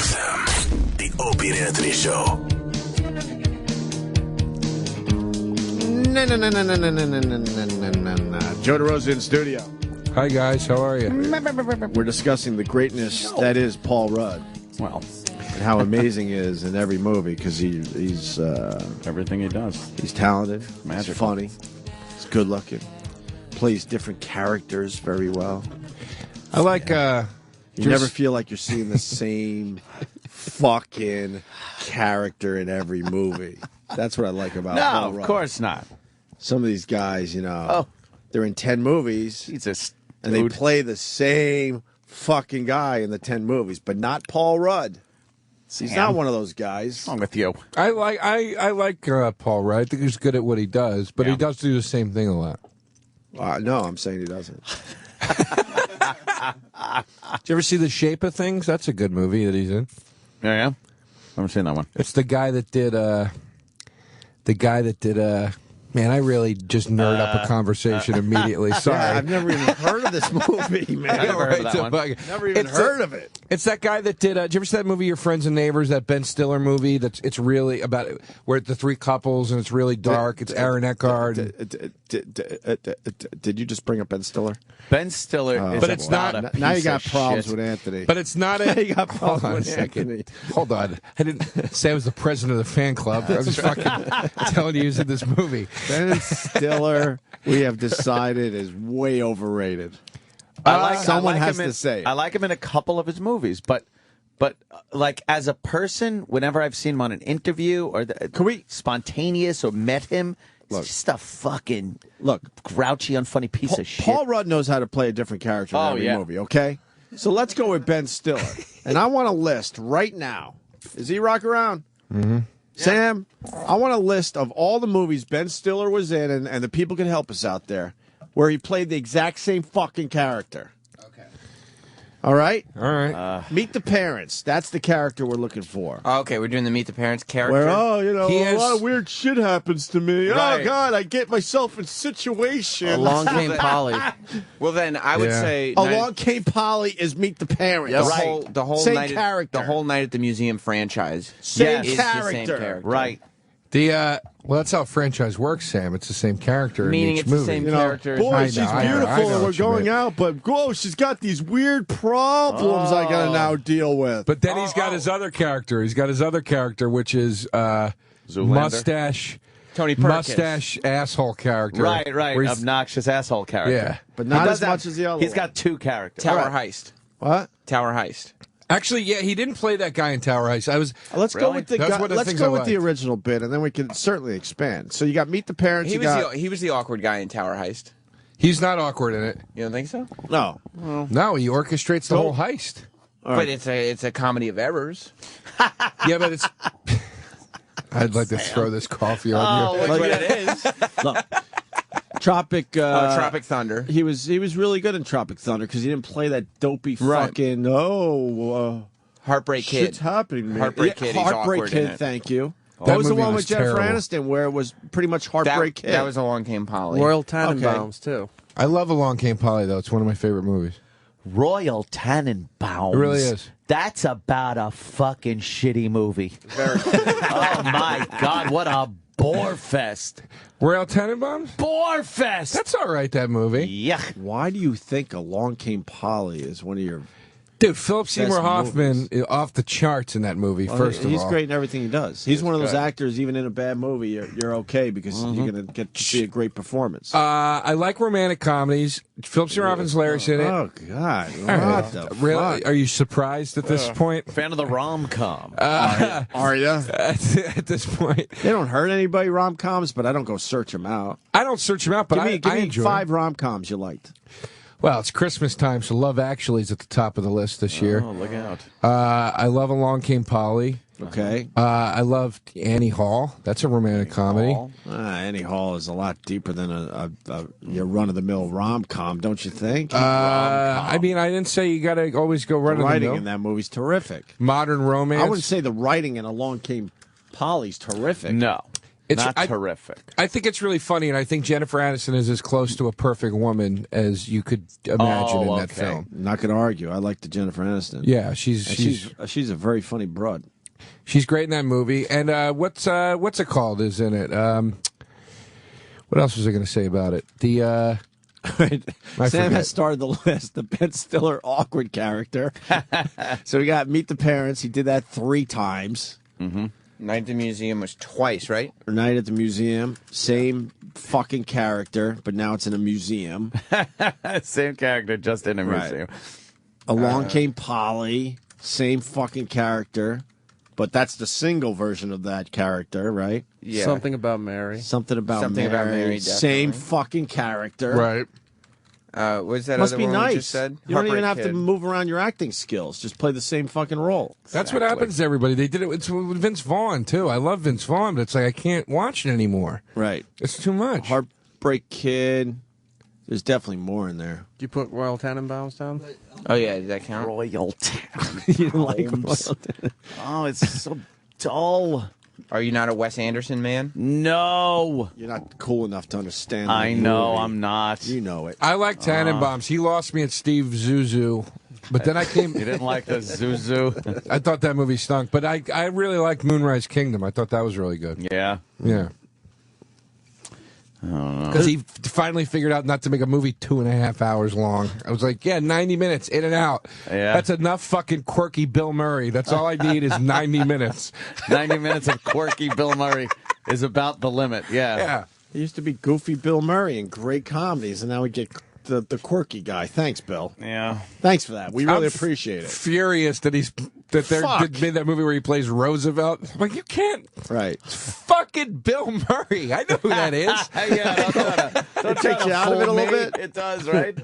XM, the Opie and Anthony Show. No. Joe DeRosa in studio. Hi, guys. How are you? We're discussing the greatness that is Paul Rudd. Well, and how amazing he is in every movie because he's everything he does. He's talented, Magical. he's funny, he's good looking, plays different characters very well. I like. You never feel like you're seeing the same fucking character in every movie. That's what I like about Paul No, Rudd. of course not. Some of these guys, they're in 10 movies. Jesus. And they play the same fucking guy in the 10 movies, but not Paul Rudd. He's not one of those guys. What's wrong with you? I like Paul Rudd. I think he's good at what he does, but he does do the same thing a lot. No, I'm saying he doesn't. Did you ever see The Shape of Things? That's a good movie that he's in. Yeah. Never seen that one. It's the guy that did. Man, I really just nerd up a conversation immediately. Sorry. Yeah, I've never even heard of this movie, man. I never heard of that one. Never even heard of it. It's that guy that did. Did you ever see that movie, Your Friends and Neighbors? That Ben Stiller movie. It's really about where the three couples and it's really dark. It's Aaron Eckhart. Did you just bring up Ben Stiller? Ben Stiller, but it's not. Now you got problems shit. with Anthony. But it's not a. You got problems Hold on a with second. Anthony. Hold on. I didn't say I was the president of the fan club. I was fucking telling you he was in this movie. Ben Stiller, we have decided, is way overrated. Someone has to say it. I like him in a couple of his movies, but like as a person, whenever I've seen him on an interview or spontaneous or met him, he's just a fucking grouchy, unfunny piece of shit. Paul Rudd knows how to play a different character in every movie, okay? So let's go with Ben Stiller. And I want a list right now. Is he rock around? Mm-hmm. Sam, I want a list of all the movies Ben Stiller was in, and the people can help us out there, where he played the exact same fucking character. Okay. All right? All right. Meet the Parents. That's the character we're looking for. Okay, we're doing the Meet the Parents character. Where, He a lot of weird shit happens to me. Right. Oh, God, I get myself in situations. Along came Polly. Well, then I would say Along Came Polly is Meet the Parents. the whole Same night character. the whole night at the museum franchise. Same is character. the same character. Right. Well, that's how a franchise works, Sam. It's the same character Meaning in each it's movie. the same character. Boy, I she's know, I beautiful know and we're what you going meant. out, but she's got these weird problems I got to now deal with. But then he's got his other character. He's got his other character, which is mustache. Tony Perkins. Mustache asshole character. Right. where he's- Obnoxious asshole character. Yeah. But not He as does much as the other He's one. got two characters. Tower Heist. What? Tower Heist. Actually, yeah, he didn't play that guy in Tower Heist. Let's go with the That's one of the let's things go I with the liked. original bit, and then we can certainly expand. So you got Meet the Parents. He you was got, he was the awkward guy in Tower Heist. He's not awkward in it. You don't think so? no. No, he orchestrates the whole heist. But it's a comedy of errors. Yeah, but it's. I'd like to throw this coffee on you. Look what it is. Look, Tropic. Tropic Thunder. He was really good in Tropic Thunder because he didn't play that dopey Right. fucking Heartbreak Kid. shit's happening to me. Heartbreak Kid, he's Heartbreak awkward in Kid. it. Thank you. That What was the movie one was with Jennifer terrible. Aniston where it was pretty much Heartbreak Kid? That was Along Came Polly. Royal Tenenbaums, too. I love Along Came Polly, though. It's one of my favorite movies. Royal Tenenbaums. It really is. That's about a fucking shitty movie. Oh, my God. What a bore fest. Royal Tenenbaums? Bore fest. That's all right, that movie. Yuck. Why do you think Along Came Polly is one of your... Dude, Philip Seymour Best Hoffman movies. is off the charts in that movie, first of all. He's great in everything he does. He's one of those actors, even in a bad movie, you're okay because you're going to get to see a great performance. I like romantic comedies. Philip Seymour Hoffman's hilarious in it. Oh, God. What the Really? fuck? Are you surprised at this point? Fan of the rom-com. Are you? At this point. They don't hurt anybody, rom-coms, but I don't go search them out. I don't search them out, but Give I me enjoy 5 them. rom-coms you liked. Well, it's Christmas time, so Love Actually is at the top of the list this year. Oh, look out. I love Along Came Polly. Okay. I love Annie Hall. That's a romantic comedy. Annie Hall is a lot deeper than your run-of-the-mill rom-com, don't you think? I mean, I didn't say you got to always go the run of the writing mill. in that movie's terrific. Modern romance. I wouldn't say the writing in Along Came Polly's terrific. No. Not terrific. I think it's really funny, and I think Jennifer Aniston is as close to a perfect woman as you could imagine in that film. Not going to argue. I like the Jennifer Aniston. Yeah, she's a very funny broad. She's great in that movie. And what's it called? Is in it? What else was I going to say about it? The Sam has started the list. The Ben Stiller awkward character. So we got Meet the Parents. He did that 3 times. Mm-hmm. Night at the Museum was twice, right? Night at the Museum. Same fucking character, but now it's in a museum. Same character, just in a museum. Along Came Polly. Same fucking character. But that's the single version of that character, right? Yeah. Something About Mary. Something about Mary. Definitely. Same fucking character. right. What's that Must other be one we nice. just said? You don't even Heartbreak have to Kid. move around your acting skills. Just play the same fucking role. That's what happens to everybody. They did it with Vince Vaughn, too. I love Vince Vaughn, but it's like I can't watch it anymal Right. It's too much. Heartbreak Kid. There's definitely more in there. Do you put Royal Tenenbaums down? Oh, yeah, did that count? Royal Town. You didn't like Royal Oh, it's so dull. Are you not a Wes Anderson man? No. You're not cool enough to understand. I that know, movie. I'm not. You know it. I like Tannenbaums. He lost me at Steve Zuzu. But then I came. You didn't like the Zuzu? I thought that movie stunk. But I really liked Moonrise Kingdom. I thought that was really good. Yeah. Yeah. Because he finally figured out not to make a movie 2.5 hours long. I was like, yeah, 90 minutes, in and out. Yeah. That's enough fucking quirky Bill Murray. That's all I need is 90 minutes. 90 minutes of quirky Bill Murray is about the limit. Yeah. Yeah. He used to be goofy Bill Murray in great comedies, and now we get the quirky guy. Thanks, Bill. Yeah. Thanks for that. We really I'm appreciate it. Furious that they made that movie where he plays Roosevelt. I'm like, you can't. Right. Fucking Bill Murray. I know who that is. Yeah, don't takes you out of it a little bit. It does, right?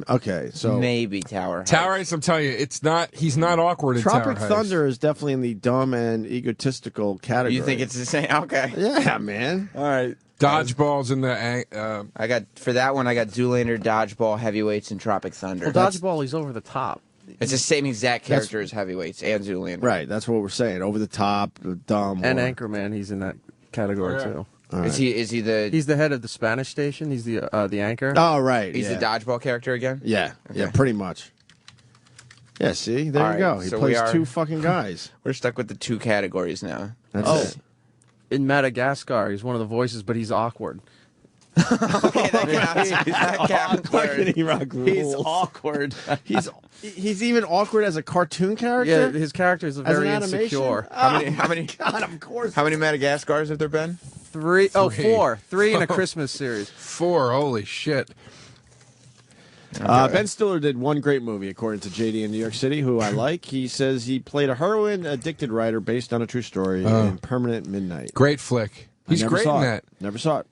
Okay, so Maybe Tower House. Tower Heist, I'm telling you, he's not awkward in Tropic Tower Heist. Thunder is definitely in the dumb and egotistical category. You think it's the same? Okay. Yeah, man. All right. Dodgeball's in the. I got Zoolander, Dodgeball, Heavyweights, and Tropic Thunder. Well, Dodgeball, he's over the top. It's the same exact character as Heavyweights and Zoolander. Right, that's what we're saying. Over the top, dumb. And or- Anchorman, he's in that category, too. All right. Is he the He's the head of the Spanish station. He's the anchor. Oh, right. he's yeah. the Dodgeball character again? Yeah, yeah, pretty much. Yeah, see? There All you go. right, He so plays we are- 2 fucking guys. We're stuck with the 2 categories now. That's it. In Madagascar, he's one of the voices, but he's awkward. Okay, that counts. Fucking Rock He's rules. awkward. He's even awkward as a cartoon character? Yeah, his character is As very an animation? insecure. How many God, of course. How many Madagascars have there been? 3. Oh, 4. 3 in a Christmas series. 4. Holy shit. Ben Stiller did one great movie, according to JD in New York City, who I like. He says he played a heroin-addicted writer based on a true story in Permanent Midnight. Great flick. He's I never great saw in it. that. Never saw it.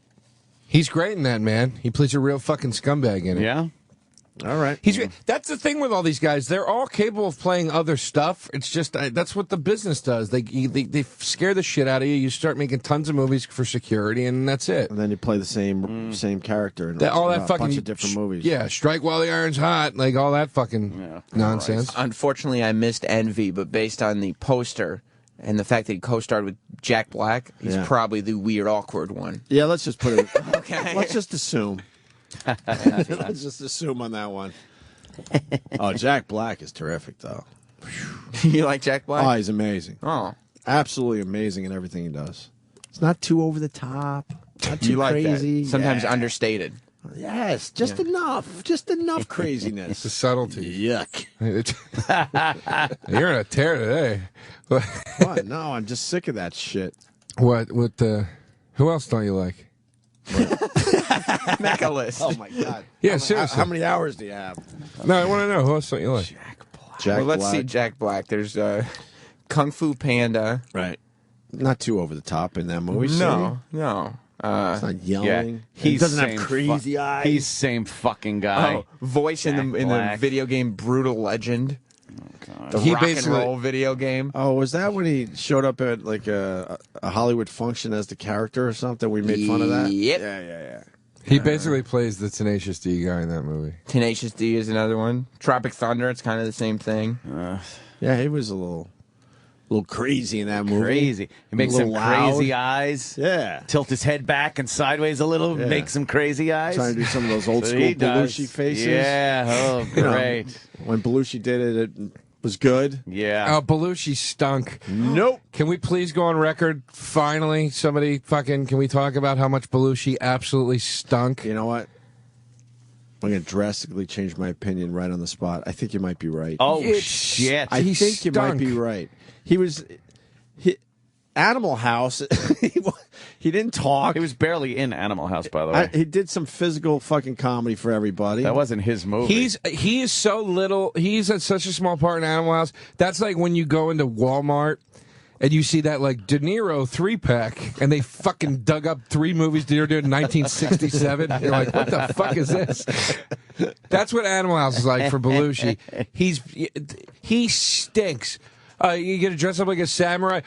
He's great in that, man. He plays a real fucking scumbag in it. Yeah. All right. That's the thing with all these guys. They're all capable of playing other stuff. It's just that's what the business does. They scare the shit out of you. You start making tons of movies for security, and that's it. And then you play the same character in All a that fucking bunch of different movies. Yeah, Strike While the Iron's Hot, like all that fucking nonsense. Unfortunately, I missed Envy, but based on the poster and the fact that he co-starred with Jack Black, he's probably the weird, awkward one. Yeah, let's just put it. Okay. Let's just assume. Let's just assume on that one. Oh, Jack Black is terrific, though. You like Jack Black? Oh, he's amazing. Oh. Absolutely amazing in everything he does. It's not too over the top. Not too You like crazy. that. Sometimes Yeah. understated. Yes, just enough. Just enough craziness. The subtlety. Yuck. You're on a tear today. What? No, I'm just sick of that shit. What? Who else don't you like? Make a list. Oh, my God. Yeah, seriously. How many hours do you have? No, I want to know who else don't you like? Jack Well, let's Black. see Jack Black. There's Kung Fu Panda. Right. Not too over the top in that movie. No. It's not yelling. Yeah. He doesn't have same crazy eyes. He's same fucking guy. Oh, voice in the Black. video game Brutal Legend. The He rock and basically- roll video game. Oh, was that when he showed up at like a Hollywood function as the character or something? We made fun of that. Yep. Yeah. He basically plays the Tenacious D guy in that movie. Tenacious D is another one. Tropic Thunder, it's kind of the same thing. Yeah, he was a little A little crazy in that movie. Crazy. He makes A some little loud. crazy eyes. Yeah. Tilt his head back and sideways a little. Yeah. Make some crazy eyes. Trying to do some of those old So school he does. Belushi faces. Yeah. Oh, You know, great. when Belushi did it, it was good. Yeah. Oh, Belushi stunk. Nope. Can we please go on record? Finally, somebody fucking. Can we talk about how much Belushi absolutely stunk? You know what? I'm going to drastically change my opinion right on the spot. I think you might be right. Oh, It's- shit. I he think you might stunk. be right. Animal House. He didn't talk. He was barely in Animal House, by the way. He did some physical fucking comedy for everybody. That wasn't his movie. He is so little. He's at such a small part in Animal House. That's like when you go into Walmart and you see that like De Niro 3-pack, and they fucking dug up 3 movies De Niro did in 1967. You're like, what the fuck is this? That's what Animal House is like for Belushi. He stinks. You get to dress up like a samurai.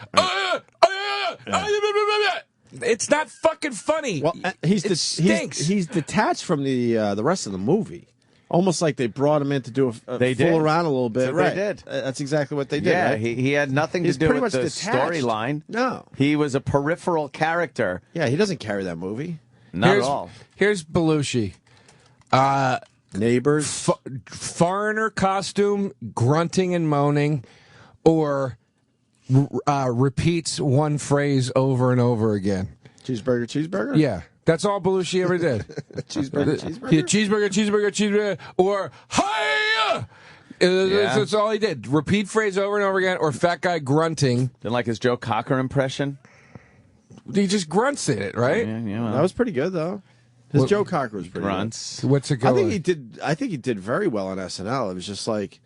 It's not fucking funny. Well, it stinks. He's detached from the rest of the movie. Almost like they brought him in to do a They fool did. around a little bit. That's what right. they did. That's exactly what they did. Yeah, right? he had nothing He's to do pretty with much the detached. storyline. No. He was a peripheral character. Yeah, he doesn't carry that movie. Not at all. Here's Belushi. Neighbors. Foreigner costume, grunting and moaning, or repeats one phrase over and over again. Cheeseburger. Yeah, that's all Belushi ever did. Cheeseburger. Yeah, cheeseburger, or hiya. That's all he did. Repeat phrase over and over again, or fat guy grunting. Didn't like his Joe Cocker impression. He just grunts in it, right? Yeah, That was pretty good though. His Joe Cocker was pretty grunts. What's it good. going? I think he did very well on SNL. It was just like,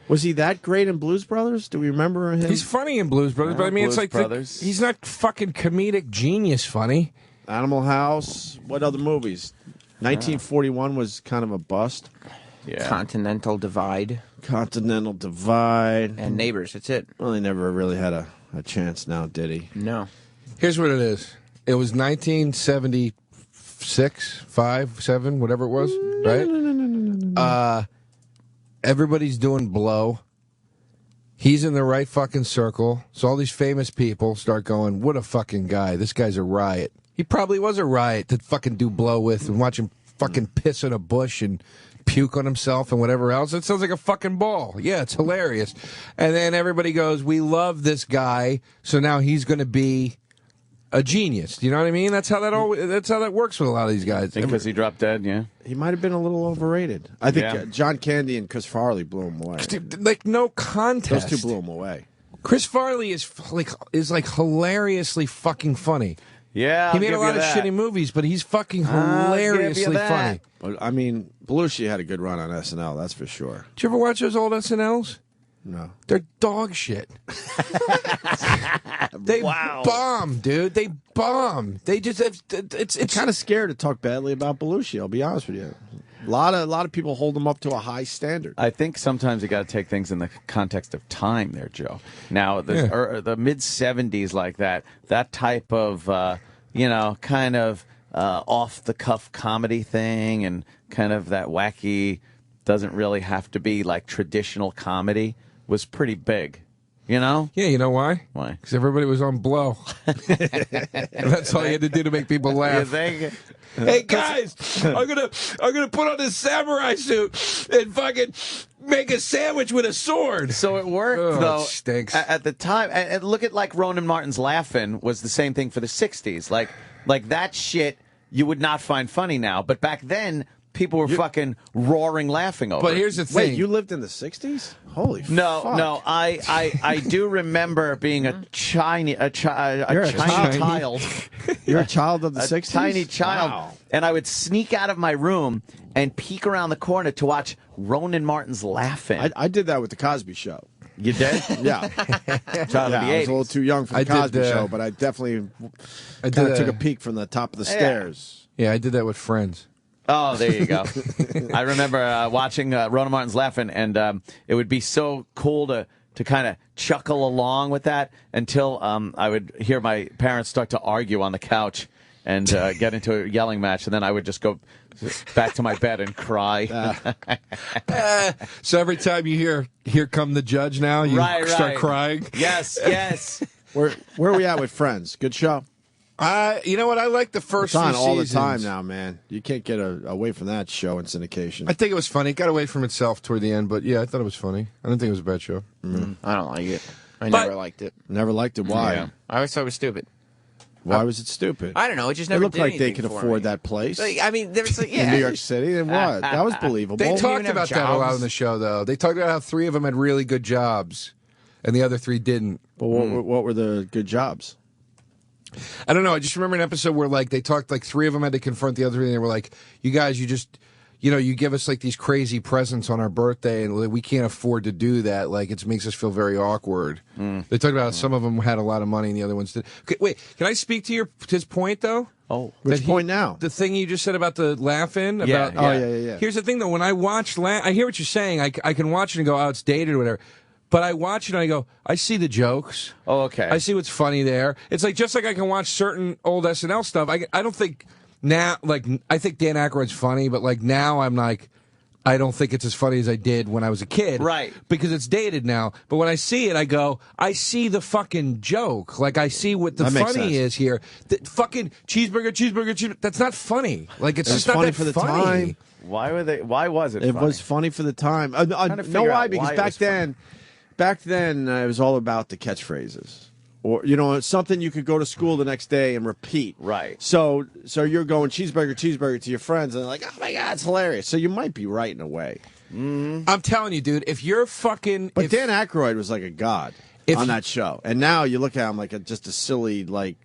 was he that great in Blues Brothers? Do we remember him? He's funny in Blues Brothers, but I mean, Blues it's like Brothers. he's not fucking comedic genius funny. Animal House. What other movies? 1941 was kind of a bust. Yeah. Continental Divide Continental Divide. and Neighbors. That's it. Well, he never really had a chance now, did he? No. Here's what it is. It was 1976, 5, 7, whatever it was, right? Everybody's doing blow. He's in the right fucking circle. So all these famous people start going, what a fucking guy. This guy's a riot. He probably was a riot to fucking do blow with and watch him fucking piss in a bush and puke on himself and whatever else. It sounds like a fucking ball. Yeah, it's hilarious. And then everybody goes, we love this guy, so now he's going to be a genius. Do you know what I mean? That's how that works with a lot of these guys. Because he dropped dead, yeah. He might have been a little overrated. I think Yeah. John Candy and Chris Farley blew him away. Like no contest. Those two blew him away. Chris Farley is like hilariously fucking funny. Yeah, He I'll made a give lot you of that. shitty movies, but he's fucking I'll give you hilariously that. funny. But I mean, Belushi had a good run on SNL. That's for sure. Did you ever watch those old SNLs? No. They're dog shit. They bomb, dude. They bomb. They just it's Kind of scared to talk badly about Belushi. I'll be honest with you. A lot of people hold him up to a high standard. I think sometimes you got to take things in the context of time there, Joe. Now, the mid-'70s like that type of, kind of off-the-cuff comedy thing and kind of that wacky, doesn't really have to be like traditional comedy was pretty big. You know? Yeah, you know why? Why? Because everybody was on blow. And that's all you had to do to make people You laugh. think? Hey guys, I'm gonna put on this samurai suit and fucking make a sandwich with a sword. So it worked, Oh, though. it stinks. At the time, and look at like Ronan Martin's Laugh-In was the same thing for the 60s. Like that shit you would not find funny now. But back then, people were fucking roaring laughing over But it. here's the thing. Wait, you lived in the 60s? Holy No, fuck. no, I do remember being a tiny You're a child. You're a child of the A 60s? tiny child. Wow. And I would sneak out of my room and peek around the corner to watch Ronan Martin's Laugh-In. I did that with the Cosby Show. You did? Yeah. Child of the I was a 80s. little too young for the I did, Cosby Show, but I definitely kind of took a peek from the top of the stairs. Yeah, I did that with Friends. Oh, there you go. I remember watching Ronan Martin's Laugh-In, and it would be so cool to kind of chuckle along with that until I would hear my parents start to argue on the couch. and get into a yelling match, and then I would just go back to my bed and cry. So every time you hear "Here come the judge," now you start crying. Yes. Where are we at with Friends? Good show. You know what? I like the first It's on few all the seasons. time now, man. You can't get away from that show in syndication. I think it was funny. It got away from itself toward the end, but yeah, I thought it was funny. I didn't think it was a bad show. I don't like it. I But- never liked it. Never liked it. Why? Yeah. I always thought it was stupid. Why was it stupid? I don't know. It just It never looked did like they anything could for afford me. that place Like, I mean, there was like, in yeah, New York City. And what? That was believable. They talked even have about that a lot jobs. on the show, though. They talked about how 3 of them had really good jobs, and the other 3 didn't. But what were the good jobs? I don't know. I just remember an episode where like they talked like 3 of them had to confront the other 3, and they were like, "You guys, you just, you give us like these crazy presents on our birthday, and like, we can't afford to do that. Like it makes us feel very awkward." They talked about how some of them had a lot of money and the other ones did. Okay, wait, can I speak to his point though? Oh, Which point now? The thing you just said about the laughing. Yeah, About, Oh, yeah. Here's the thing though. When I watch, I hear what you're saying. I can watch it and go, "Oh, it's dated" or whatever. But I watch it and I go, I see the jokes. Oh, okay. I see what's funny there. It's like just like I can watch certain old SNL stuff. I don't think now, like I think Dan Aykroyd's funny, but like now I'm like, I don't think it's as funny as I did when I was a kid. Right. Because it's dated now. But when I see it, I go, I see the fucking joke. Like I see what the That makes funny sense. is here. The fucking cheeseburger. That's not funny. Like it's It just was not funny that for the funny. time. Why was it? It funny? was funny for the time. Trying to Know figure why? out Because why it back was funny. then, it was all about the catchphrases, or it's something you could go to school the next day and repeat. Right. So you're going cheeseburger to your friends, and they're like, "Oh my god, it's hilarious." So you might be right in a way. I'm telling you, dude, if you're fucking. But Dan Aykroyd was like a god on that show, and now you look at him like just a silly. Like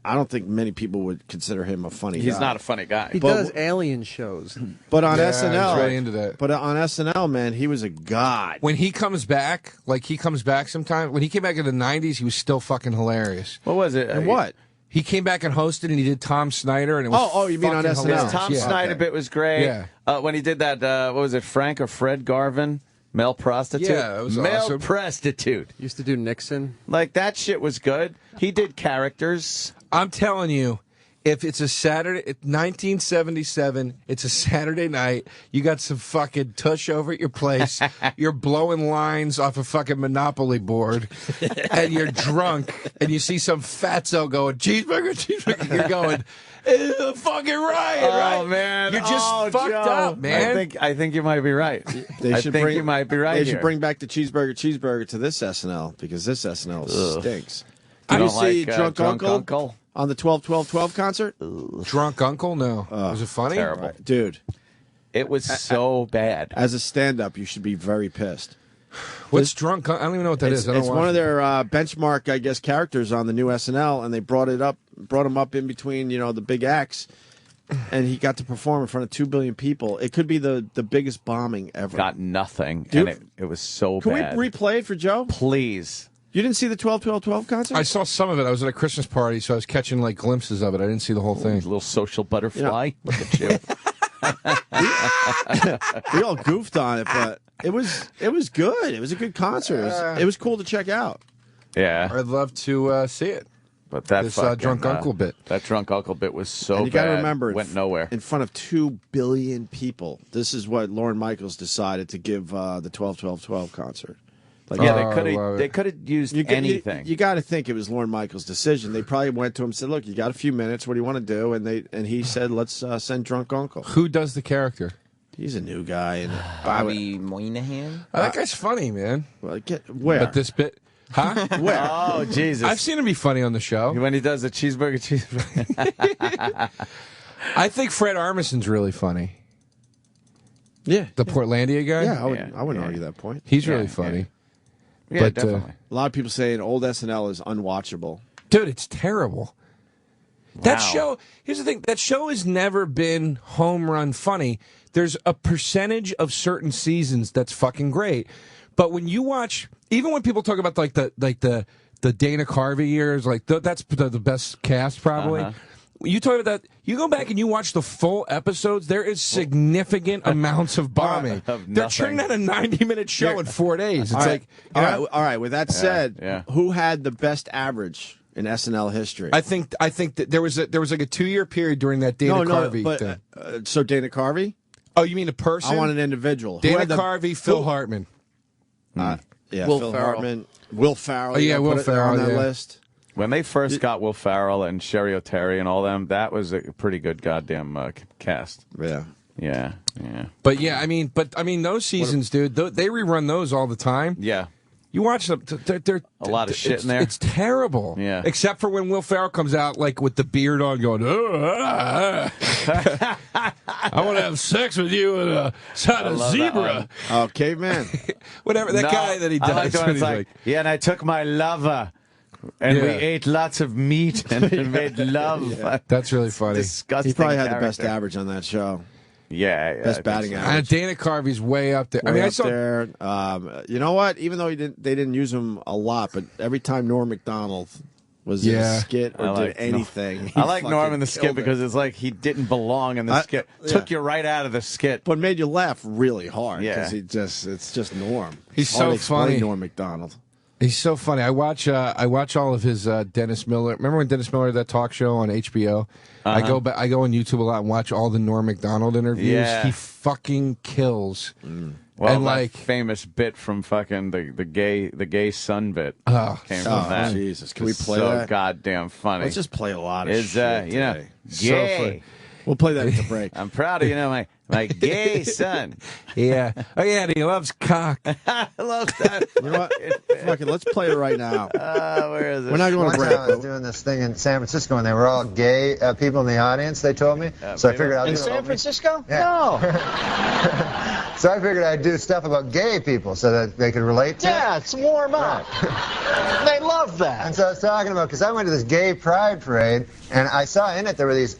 I don't think many people would consider him a funny. He's guy. not a funny guy. He does alien shows. But on Yeah, SNL, he's really into that. But on SNL, man, he was a god. When he comes back, sometime. When he came back in the 90s, he was still fucking hilarious. What was it? And what? He came back and hosted, and he did Tom Snyder, and it was Oh, you mean on fucking SNL? hilarious. Tom Yeah. Snyder okay. bit was great. Yeah. When he did that, what was it, Frank or Fred Garvin? Male prostitute? Yeah, it was Male awesome. prostitute. Used to do Nixon. Like, that shit was good. He did characters. I'm telling you, if it's a Saturday, 1977, it's a Saturday night, you got some fucking tush over at your place, you're blowing lines off a fucking Monopoly board, and you're drunk, and you see some fatso going, cheeseburger, you're going, fucking riot, right? Oh, man. You're just Oh, fucked Joe. up, man. I think you might be right. I think you might be right They here. should bring back the cheeseburger to this SNL because this SNL stinks. You Did you don't see like, Drunk Drunk Uncle, Uncle? on the 12-12-12 concert? Drunk Uncle? No. Was it funny? Terrible. Dude, It was so bad. as a stand-up, you should be very pissed. What's Drunk Uncle? I don't even know what that is. I don't It's watch one of it. their benchmark, I guess, characters on the new SNL, and they brought him up in between, the big acts, and he got to perform in front of 2 billion people. It could be the biggest bombing ever. Got nothing. Dude, and it was so Can bad. we replay it for Joe? Please. You didn't see the 12-12-12 concert? I saw some of it. I was at a Christmas party, so I was catching like glimpses of it. I didn't see the whole thing. Little social butterfly. Look at you. We all goofed on it, but it was good. It was a good concert. It was cool to check out. Yeah. I'd love to see it. But that This, fucking, Drunk Uncle bit. That Drunk Uncle bit was so And you bad. got to remember, Went nowhere. in front of 2 billion people. This is what Lorne Michaels decided to give the 12-12-12 concert. Like, Yeah, Oh, I love it. they could have used anything. You got to think it was Lorne Michaels' decision. They probably went to him and said, "Look, you got a few minutes. What do you want to do?" And he said, "Let's send Drunk Uncle." Who does the character? He's a new guy. And Bobby Moynihan. That guy's funny, man. well, where? But this bit, huh? Where? Oh, Jesus. I've seen him be funny on the show. when he does the cheeseburger. I think Fred Armisen's really funny. Yeah, The Portlandia guy. yeah. I wouldn't yeah. argue that point. He's really Yeah, funny. Yeah, But, definitely. A lot of people saying old SNL is unwatchable. Dude, it's terrible. That Wow. show, here's the thing, that show has never been home run funny. There's a percentage of certain seasons that's fucking great. But when you watch, even when people talk about the Dana Carvey years, that's the best cast probably. You talk about that, you go back and you watch the full episodes, there is significant amounts of bombing. Of They're nothing. churning out a 90-minute show in 4 days. It's All right. With that said, yeah. who had the best average in SNL history. I think that there was like a 2-year period during that Dana Carvey thing. So Dana Carvey? Oh, you mean a person? I want an individual. Dana Carvey, Phil Hartman. Yeah, Will Phil Ferrell. Hartman. Will Ferrell. Oh, yeah, Will Ferrell on that yeah. list. When they first got Will Ferrell and Sherry O'Terry and all them, that was a pretty good goddamn cast. Yeah. Yeah. But yeah, I mean, those seasons, dude, they rerun those all the time. Yeah. You watch them; they're a lot of shit in there. It's terrible. Yeah. Except for when Will Ferrell comes out, like with the beard on, going, I want to have sex with you inside a zebra. Oh, caveman. Whatever that guy that he does. I like the one when that's he's like, yeah, and I took my lover, and we Yeah. ate lots of meat and made love. That's really funny. Disgusting. He probably had the best character. average on that show. Yeah, Best batting average. Dana Carvey's way up there. Way I up saw there. You know what? Even though they didn't use him a lot, but every time Norm Macdonald was in a skit or did anything, I like he Norm in the fucking skit killed because it. it's like he didn't belong in the skit. Took you right out of the skit. But made you laugh really hard Yeah. because it's just Norm. He's It's hard so to explain funny. Norm Macdonald. He's so funny. I watch all of his Dennis Miller. Remember when Dennis Miller had that talk show on HBO? I go on YouTube a lot and watch all the Norm Macdonald interviews. Yeah. He fucking kills. Well, and that like famous bit from fucking the gay son bit came from Oh, that. Jesus. Can we It's play so that? goddamn funny. Let's just play a lot of Is shit you know, today. gay. We'll play that at the break. I'm proud of my gay son. yeah, oh yeah, and he loves cock. I love that. You know what? Fuck it. Let's play it right now. Where is it? We're not going One to time break. I was doing this thing in San Francisco, and they were all gay people in the audience, they told me. So I figured I'd In do San Francisco? Yeah. No. So I figured I'd do stuff about gay people so that they could relate to it. Yeah, it's warm up. They love that. And so I was talking about, because I went to this gay pride parade, and I saw in it there were these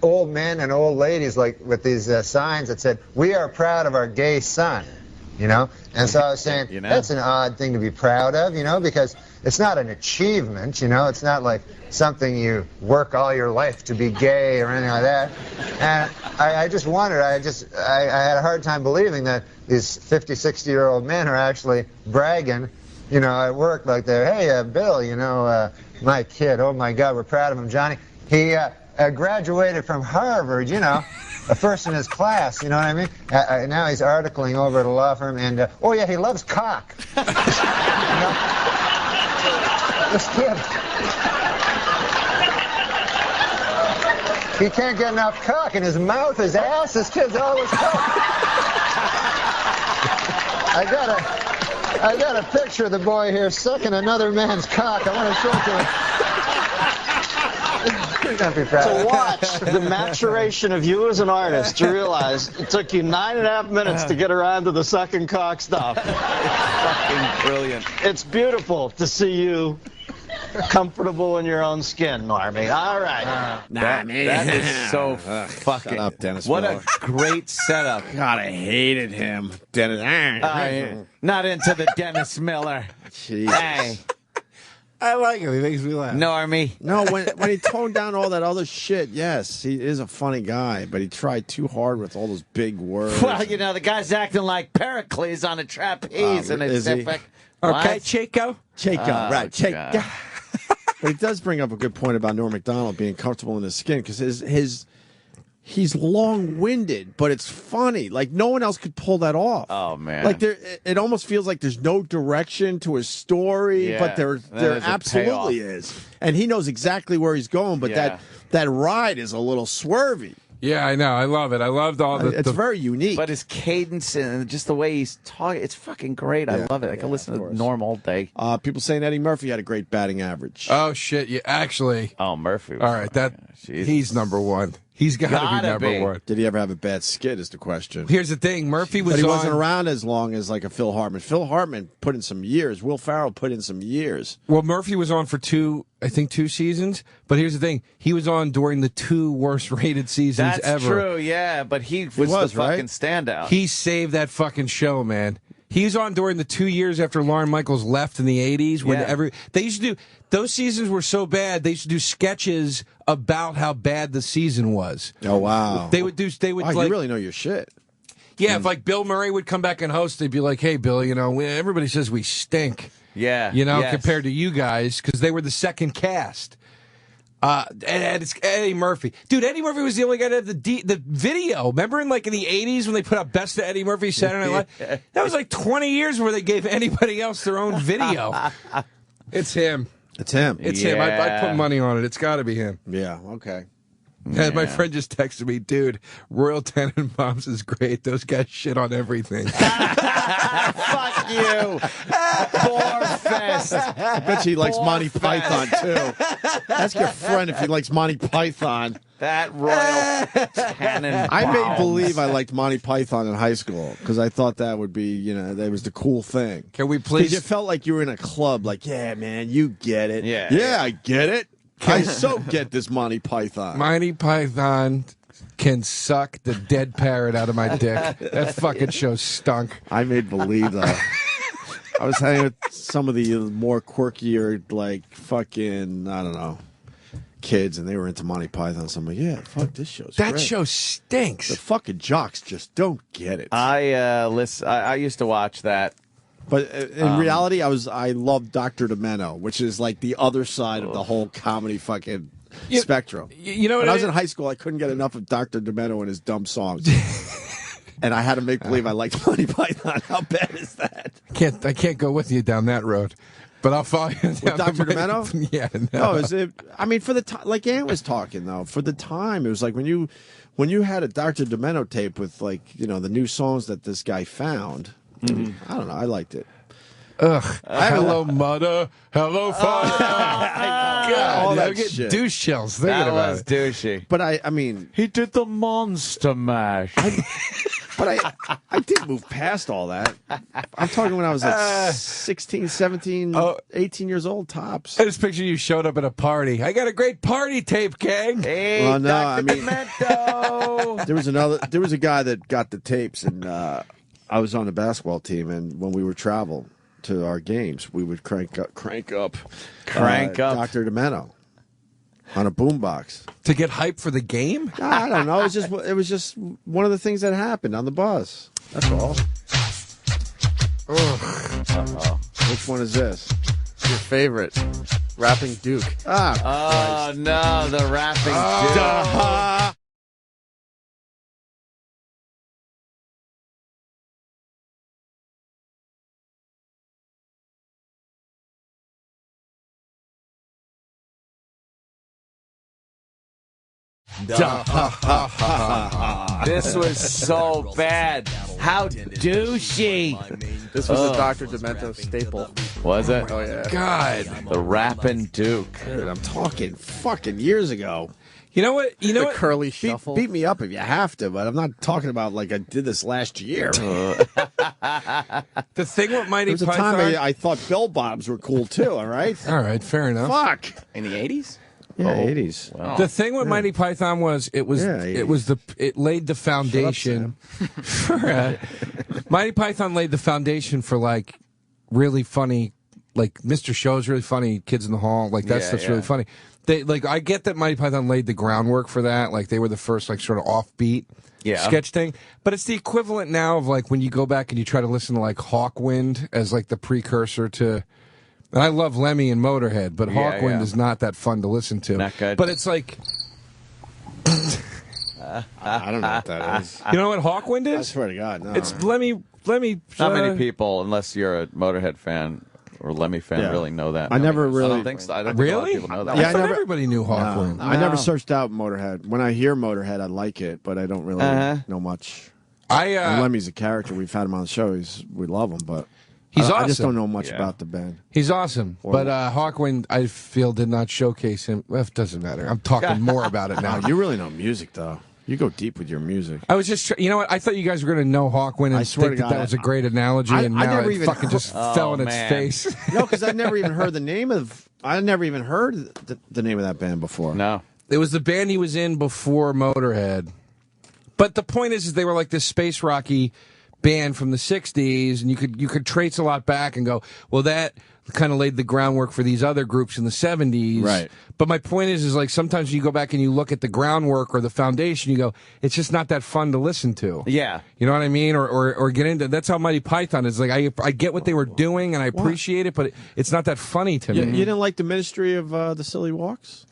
old men and old ladies like with these signs that said, "We are proud of our gay son," you know? And so I was saying, You know? that's an odd thing to be proud of, you know, because it's not an achievement, you know? It's not like something you work all your life to be gay or anything like that. And I just wondered, I had a hard time believing that these 50, 60-year-old men are actually bragging, you know, at work like they're, hey, Bill, you know, my kid, oh my God, we're proud of him, Johnny. He graduated from Harvard, you know, a first in his class, you know what I mean? Now he's articling over at a law firm, and, oh yeah, he loves cock. You know? This kid, he can't get enough cock in his mouth, his ass, this kid's always cock. I got a picture of the boy here sucking another man's cock. I want to show it to him. He's gonna be proud. To watch the maturation of you as an artist, to realize it took you 9.5 minutes to get around to the sucking cock stuff. fucking brilliant. It's beautiful to see you comfortable in your own skin, Normie. All right. That is so fucking. Shut up, Dennis What Miller. a great setup. God, I hated him. Dennis. Not into the Dennis Miller. Jeez. Hey, I like him. He makes me laugh. Normie. No, when he toned down all that other shit, yes, he is a funny guy, but he tried too hard with all those big words. Well, you know, the guy's acting like Pericles on a trapeze in a is he? Pacific. Okay, What? Chico. Chico, right? Chico. God. But he does bring up a good point about Norm Macdonald being comfortable in his skin because he's long-winded, but it's funny. Like no one else could pull that off. Oh man. Like it almost feels like there's no direction to his story, Yeah, but there there's a absolutely payoff. is, and he knows exactly where he's going. But Yeah. that ride is a little swervy. Yeah, I know. I love it. I loved all the. It's very unique. But his cadence and just the way he's talking, it's fucking great. I love it. I can listen to Norm all day. People saying Eddie Murphy had a great batting average. Oh shit! Yeah, actually. Oh, Murphy. Was All right, Jesus. he's number one. He's got to be Gotta number be. one. Did he ever have a bad skit? Is the question. Here's the thing: Murphy was But he on. wasn't around as long as like a Phil Hartman. Phil Hartman put in some years. Will Ferrell put in some years. Well, Murphy was on for two seasons. But here's the thing: he was on during the 2 worst-rated seasons That's ever. true, yeah. But he was was, the right? fucking standout. He saved that fucking show, man. He's on during the 2 years after Lorne Michaels left in the 80s. When Yeah. they used to do those seasons were so bad. They used to do sketches about how bad the season was. Oh wow! They would Wow, like, you really know your shit. yeah. If like Bill Murray would come back and host, they'd be like, "Hey, Bill, you know, everybody says we stink." Yeah. You know, Yes. compared to you guys, because they were the second cast. And it's Eddie Murphy. Dude, Eddie Murphy was the only guy to have the video. Remember in the 80s when they put out Best of Eddie Murphy Saturday Night Live? That was like 20 years where they gave anybody else their own video. It's him. It's him. It's him. I put money on it. It's got to be him. Yeah, okay. And my friend just texted me, dude, Royal Tenenbaums is great. Those guys shit on everything. Fuck you. Poor fest. I bet he likes Monty Python, too. Ask your friend if he likes Monty Python. That Royal Tenenbaums. I made believe I liked Monty Python in high school because I thought that would be, that was the cool thing. Can we please? Because you felt like you were in a club, like, yeah, man, you get it. Yeah. I get it. I so get this Monty Python. Monty Python can suck the dead parrot out of my dick. That fucking show stunk. I made believe that. I was hanging with some of the more quirkier, fucking, I don't know, kids, and they were into Monty Python. So I'm like, yeah, fuck, this show's That great. show stinks. The fucking jocks just don't get it. I used to watch that. But in reality, I loved Dr. Demento, which is like the other side of the whole comedy fucking spectrum. You know what when I was in high school, I couldn't get enough of Dr. Demento and his dumb songs. And I had to make believe I liked Monty Python. How bad is that? I can't go with you down that road. But I'll follow you down With Dr. Demento? Yeah, No, for the time, like Ant was talking, though, for the time, it was like when you had a Dr. Demento tape with, the new songs that this guy found. I don't know. I liked it. Ugh. Hello, mother. Hello, father. God, all that I get shit. douche chills thinking That about was it. douchey. But I mean, He did the monster mash. but I did move past all that. I'm talking when I was like 16, 17, 18 years old, tops. I just picture you showed up at a party. I got a great party tape, gang. Hey, Well, no, Dr. I mean- Demento. There was a guy that got the tapes, and I was on the basketball team, and when we would travel to our games, we would crank up Dr. Demento on a boombox To get hype for the game? I don't know. It was just one of the things that happened on the bus. That's all. Which one is this? Your favorite. Rapping Duke. Oh, no, the rapping dude. This was so bad. How douchey. This was a Dr. Demento staple. Was it? Oh, yeah. God. The rapping Duke. Dude, I'm talking fucking years ago. You know what? You know The what? curly shuffle. Beat me up if you have to, but I'm not talking about like I did this last year. The thing with Mighty There was a Python. time I thought bell bottoms were cool too, all right? All right, fair enough. Fuck. In the 80s? Yeah, 80s. The thing with Mighty Python was it laid the foundation for Mighty Python laid the foundation for like really funny, like Mr. Show's really funny, Kids in the Hall, like that stuff's really funny. They I get that Mighty Python laid the groundwork for that, like they were the first like sort of offbeat sketch thing, but it's the equivalent now of like when you go back and you try to listen to like Hawkwind as like the precursor to. And I love Lemmy and Motorhead, but Hawkwind is not that fun to listen to. Not good. But it's like, I don't know what that is. you know what Hawkwind I is? swear to God, no. It's Lemmy. Not many people, unless you're a Motorhead fan or Lemmy fan, really know that. I never really. I don't think so. I don't think a lot of Really? people know that. Yeah, I thought never- everybody knew Hawkwind. I never searched out Motorhead. When I hear Motorhead, I like it, but I don't really know much. And Lemmy's a character. We've had him on the show. We love him, but He's I just awesome. don't know much about the band. He's awesome, but Hawkwind, I feel, did not showcase him. Well, it doesn't matter. I'm talking more about it now. Now you really know music, though. You go deep with your music. I was just, you know what? I thought you guys were going to know Hawkwind I and swear think to that God, that was a great analogy, and I now never it even- fucking just fell in its man. face. No, because I never even heard the name of. I never even heard the name of that band before. No. It was the band he was in before Motorhead. But the point is they were like this space rocky band from the 60s, and you could trace a lot back and go, well, that kind of laid the groundwork for these other groups in the 70s. Right. But my point is like sometimes you go back and you look at the groundwork or the foundation, you go, it's just not that fun to listen to. Yeah. You know what I mean? Or get into. That's how Mighty Python is. Like I get what they were doing and I appreciate it, but it's not that funny to me. You didn't like the Ministry of the Silly Walks?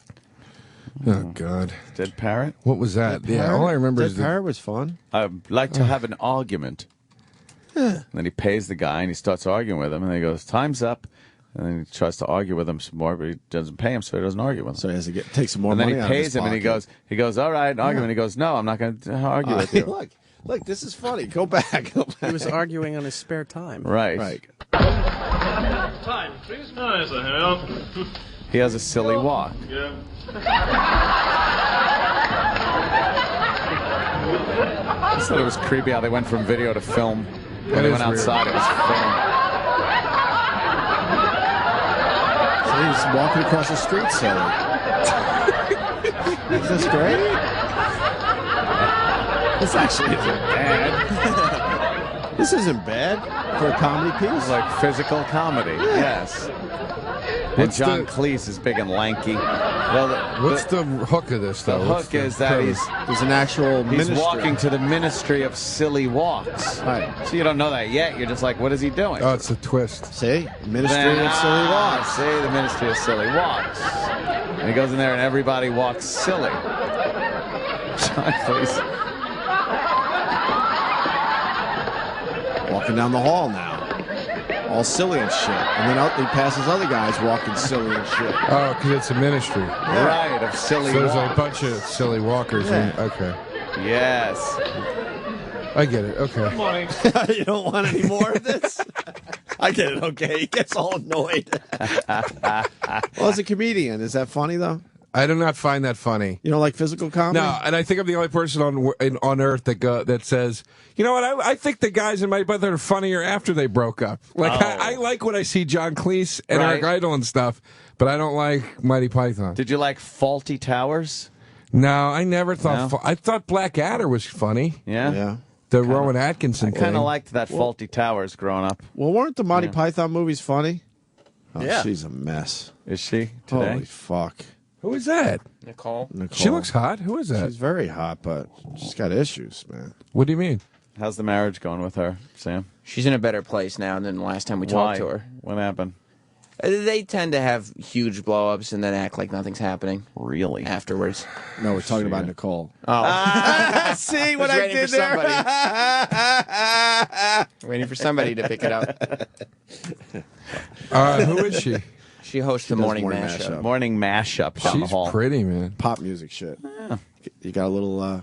Oh God. Dead Parrot? What was that? Dead Yeah, Parrot? all I remember Dead is Parrot was fun. I'd like to have an argument. And then he pays the guy and he starts arguing with him and he goes, time's up. And then he tries to argue with him some more, but he doesn't pay him, so he doesn't argue with him. So he has to take some more and then money he out of pays his him and he goes, all right, argument. He goes, no, I'm not going to argue with you. Look, this is funny. Go back. He was arguing on his spare time. Right. Time, please. Nice, I have. He has a silly walk. Yeah. I thought it was creepy how they went from video to film. When That they is went outside, weird. it was film. So he's walking across the street, silly. Is this great? This actually isn't bad. This isn't bad for a comedy piece. It's like physical comedy. Yes. And John Cleese is big and lanky. Well, What's the hook of this, though? The hook is that there's an actual he's ministry. walking to the Ministry of Silly Walks. Right. So you don't know that yet. You're just like, what is he doing? Oh, it's a twist. See? Ministry of Silly Walks. See, the Ministry of Silly Walks. And he goes in there and everybody walks silly. John Cleese. Walking down the hall now. All silly and shit. And then he passes other guys walking silly and shit. Oh, because it's a ministry. Right, of silly So there's walks. a bunch of silly walkers. Yeah. Okay. Yes. I get it. Okay. Morning. You don't want any more of this? I get it. Okay. He gets all annoyed. Well, as a comedian, is that funny, though? I do not find that funny. You don't like physical comedy? No, and I think I'm the only person on earth that says, you know what? I think the guys in Mighty Python are funnier after they broke up. Like I like when I see John Cleese and Eric Idle and stuff, but I don't like Mighty Python. Did you like Faulty Towers? No, I never thought. No? I thought Blackadder was funny. Yeah. Yeah. The Rowan Atkinson I thing. kind of liked that Faulty Towers growing up. Well, weren't the Monty Python movies funny? Oh, Yeah. she's a mess. Is she today? Holy fuck. Who is that? Nicole. She looks hot. Who is that? She's very hot, but she's got issues, man. What do you mean? How's the marriage going with her, Sam? She's in a better place now than the last time we Why? talked to her. What happened? They tend to have huge blow-ups and then act like nothing's happening. Really? Afterwards. No, we're talking about Nicole. Oh. See what Was I waiting did for there? Waiting for somebody to pick it up. Who is she? She hosts the does morning Morning mashup. Mashup. Morning mashup down the She's hall. pretty, man. Pop music shit. You got a little,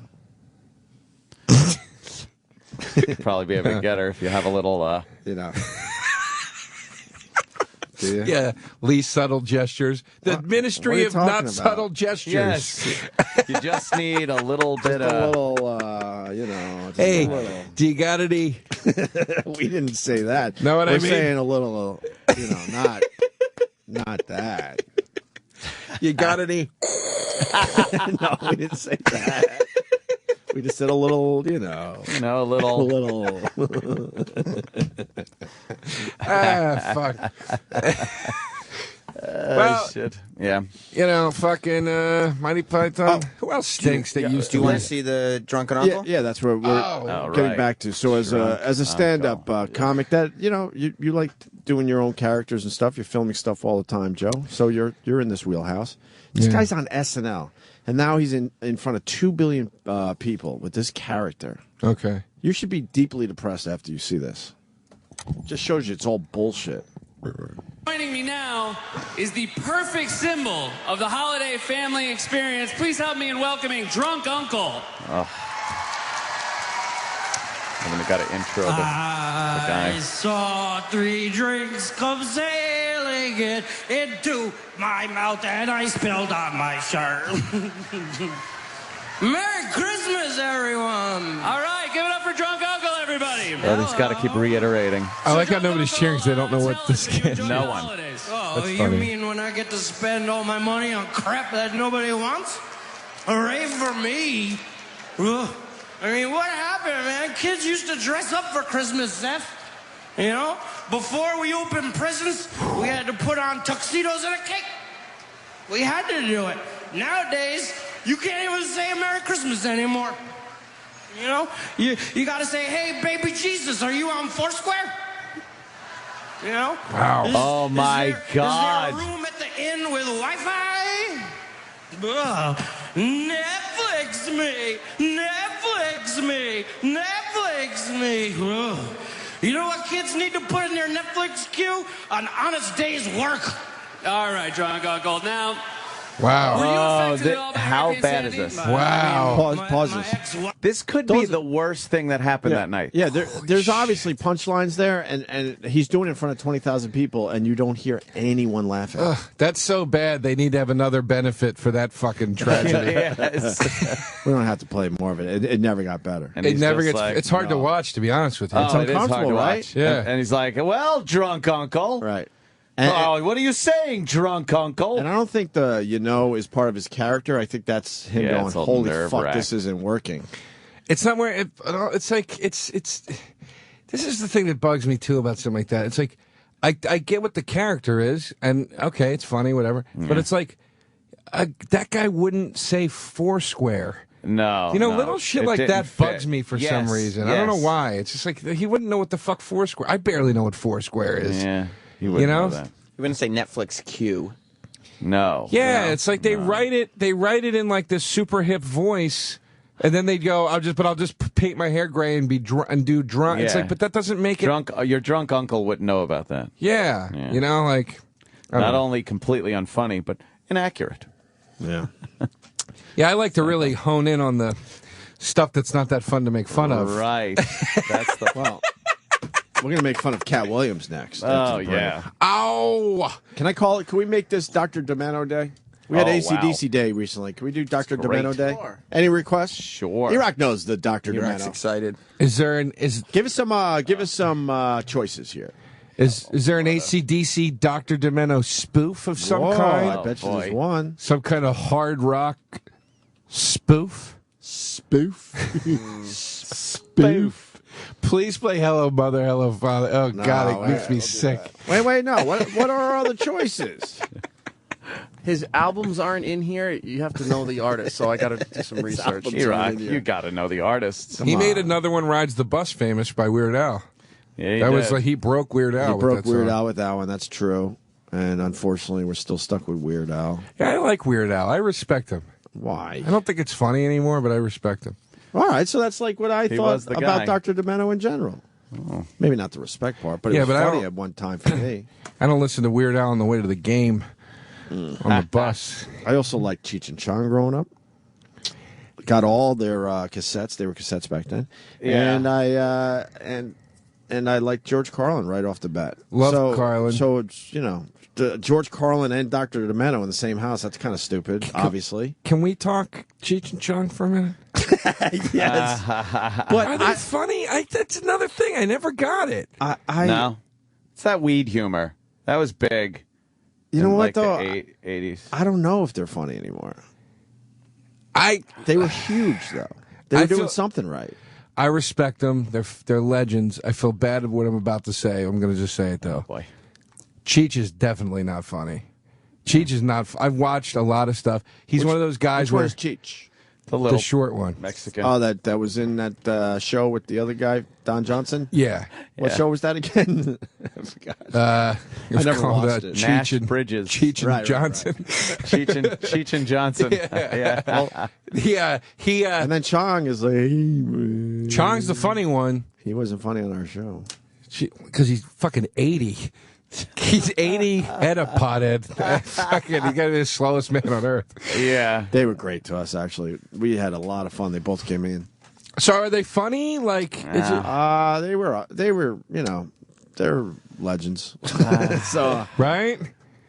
You'd probably be able to get her if you have a little. you know. Do you? Yeah, least subtle gestures. The What are Ministry you of talking not about? subtle gestures. Yes. You just need a little bit A of. little, you know. Just Hey, a little. do you got any? We didn't say that. Know what I We're mean? saying a little, you know, not that. You got any? No, we didn't say that. We just said a little, you know. You know, a A little. little. Fuck. Well, Shit. Yeah. you know, fucking Mighty Python. Who else stinks that used Do to you want win? to see the Drunken Yeah, Uncle? yeah, that's where we're Oh, getting right. back to. So as a stand-up comic, that you like doing your own characters and stuff. You're filming stuff all the time, Joe. So you're in this wheelhouse. This guy's on SNL, and now he's in front of 2 billion people with this character. Okay. You should be deeply depressed after you see this. Just shows you it's all bullshit. Joining me now is the perfect symbol of the holiday family experience. Please help me in welcoming Drunk Uncle. I haven't got an intro to the I guy. saw 3 drinks come sailing into my mouth and I spilled on my shirt. Merry Christmas, everyone! All right, give it up for Drunk Uncle, everybody. Well, he's got to keep reiterating. I like how nobody's cheering because they don't know what this is. No one. Oh, That's you funny. mean when I get to spend all my money on crap that nobody wants? Hooray for me! Ugh. I mean, what happened, man? Kids used to dress up for Christmas, Seth. You know, before we opened prisons, we had to put on tuxedos and a cape. We had to do it. Nowadays, you can't even say Merry Christmas anymore. You know, you got to say, hey, baby Jesus, are you on Foursquare? You know? Wow. Oh, my God. Is there a room at the inn with Wi-Fi? Netflix me. Netflix me. Netflix me. Ugh. You know what kids need to put in their Netflix queue? An honest day's work. All right, Drunk Uncle. Now, Wow. were you affected at all by How Hurricane bad is Sandy? this? Wow. Pauses. This could be the worst thing that happened that night. Yeah, there's obviously punchlines there, and he's doing it in front of 20,000 people, and you don't hear anyone laughing. Ugh, that's so bad. They need to have another benefit for that fucking tragedy. We don't have to play more of it. It never got better. And It he's never just gets. like, it's hard to watch, to be honest with you. It's Oh, it is hard uncomfortable, to right? watch. Yeah. And he's like, well, drunk uncle. Right. Oh, what are you saying, drunk uncle? And I don't think the is part of his character. I think that's him Yeah, going, it's a holy nerve fuck, wrack. this isn't working. It's not where it's like it's. This is the thing that bugs me too about something like that. It's like I get what the character is, and okay, it's funny, whatever. But it's like that guy wouldn't say Foursquare. No. You know, no, little shit it like didn't that fit. bugs me for Yes, some reason. I don't know yes. why. It's just like he wouldn't know what the fuck Foursquare. I barely know what Foursquare is. Yeah. You wouldn't know that. You wouldn't say Netflix Q. No. Yeah, no, it's like they write it in like this super hip voice, and then they'd go, I'll just paint my hair gray and be and do drunk. It's Yeah. like, but that doesn't make Drunk, your drunk uncle wouldn't know about that. Yeah, you know, like I don't Not know. only completely unfunny, but inaccurate. Yeah. Yeah, I like to really hone in on the stuff that's not that fun to make fun of. Right. That's the Well, we're going to make fun of Katt Williams next. Oh, yeah. Ow! Can I call it? Can we make this Dr. Demento Day? We had Oh, ACDC Day recently. Can we do Dr. great. Demento Day? Sure. Any requests? Sure. E-Rock knows the Dr. Iraq's Demento. excited. Is there Give us some choices here. is there an ACDC Dr. Demento spoof of some Whoa, kind? I bet you boy. there's one. Some kind of hard rock spoof? Spoof. Spoof. Please play Hello Mother, Hello Father. Oh, No, God, it makes me we'll do sick. Wait, no. What are our other choices? His albums aren't in here. You have to know the artist, so I got to do some research. E-Rock, you got to know the artists. He made another one, Rides the Bus, famous by Weird Al. Yeah, he That was did. like he broke Weird Al. He with broke that Weird song. Al with that one. That's true. And unfortunately, we're still stuck with Weird Al. Yeah, I like Weird Al. I respect him. Why? I don't think it's funny anymore, but I respect him. All right, so that's like what I He thought was the about guy. Dr. Demento in general. Maybe not the respect part, but it Yeah, was but I funny don't- at one time for me. I don't listen to Weird Al on the way to the game on the bus. I also liked Cheech and Chong growing up. Got all their cassettes. They were cassettes back then. Yeah. And I and I liked George Carlin right off the bat. Loved Carlin. So it's, George Carlin and Dr. Demento in the same house. That's kind of stupid, obviously. Can we talk Cheech and Chong for a minute? Yes. But are they funny? That's another thing. I never got it. No. It's that weed humor. That was big. You know in, what, like, though? The 80s. I don't know if they're funny anymore. I They were huge, though. They were I doing feel- something right. I respect them. They're legends. I feel bad at what I'm about to say. I'm going to just say it though. Boy. Cheech is definitely not funny. Cheech is not. I've watched a lot of stuff. He's one of those guys Which one where is Cheech? The little the short one. Mexican. Oh, that was in that show with the other guy, Don Johnson? Yeah. What show was that again? I forgot. It was I never called watched it. Nash Cheech and Bridges. Cheech and Right, right, Johnson. Cheech and Johnson. Yeah. Yeah. He. And then Chong is like, hey, Chong's the funny one he wasn't funny on our show. because he's fucking 80. He's 80 and a pothead. Fucking, he got to be the slowest man on earth. Yeah. They were great to us, actually. We had a lot of fun. They both came in. So are they funny? Like, is it They were, they're legends. So, right?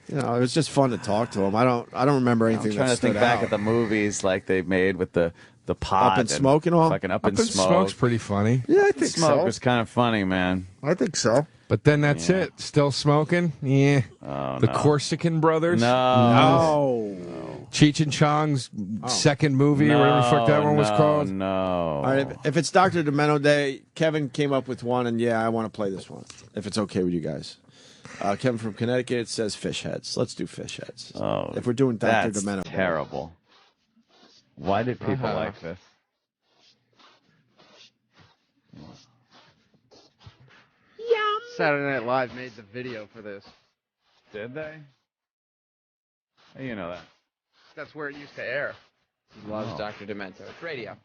it was just fun to talk to them. I don't remember anything. I'm trying that to think stood back out. at the movies like they made with the pot. Up in Smoke and all? Fucking Up Up in in Smoke. Smoke's pretty funny. Yeah, I think Smoke so. was kind of funny, man. I think so. But then that's it. Still smoking? Yeah. Oh, The no. Corsican brothers? No. No. Cheech and Chong's second movie, or whatever the fuck that one was called. No. All right, if it's Dr. Demento Day, Kevin came up with one, and I want to play this one, if it's okay with you guys. Kevin from Connecticut says fish heads. Let's do fish heads. Oh, if we're doing Dr. that's Demento. terrible. Why did people like this? Saturday Night Live made the video for this. Did they? How do you know that? That's where it used to air. He loves Dr. Demento. It's radio.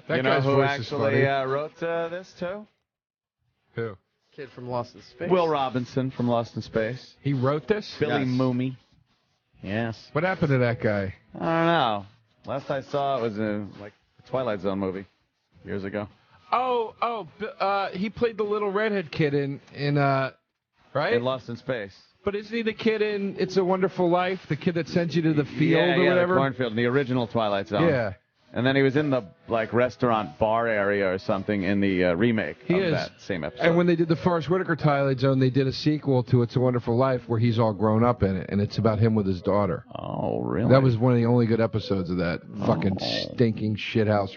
You know who actually wrote this too? Who? Kid from Lost in Space. Will Robinson from Lost in Space. He wrote this? Billy Mooney. Yes. What happened to that guy? I don't know. Last I saw it was in the Twilight Zone movie years ago. He played the little redhead kid in right? In Lost in Space. But isn't he the kid in It's a Wonderful Life? The kid that sends you to the field or the whatever? cornfield in the original Twilight Zone. Yeah. And then he was in the restaurant bar area or something in the remake of that same episode. And when they did the Forrest Whitaker Twilight Zone, they did a sequel to It's a Wonderful Life where he's all grown up in it, and it's about him with his daughter. Oh, really? That was one of the only good episodes of that fucking stinking shithouse